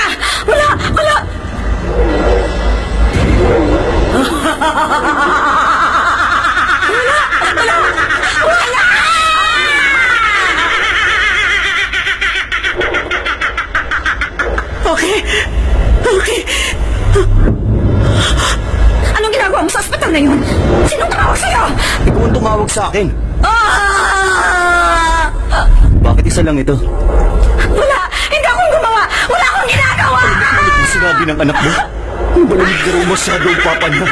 Okay. Anong ginagawa mo sa ospital na yun? Sinong tumawag sa'yo? Ikaw ang tumawag sa akin. Ah! Bakit isa lang ito? Wala! Hindi akong gumawa! Wala akong ginagawa! Ano kung sinabi ng anak mo? Ang balamig na raw masyado ang papa niya.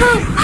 Ah!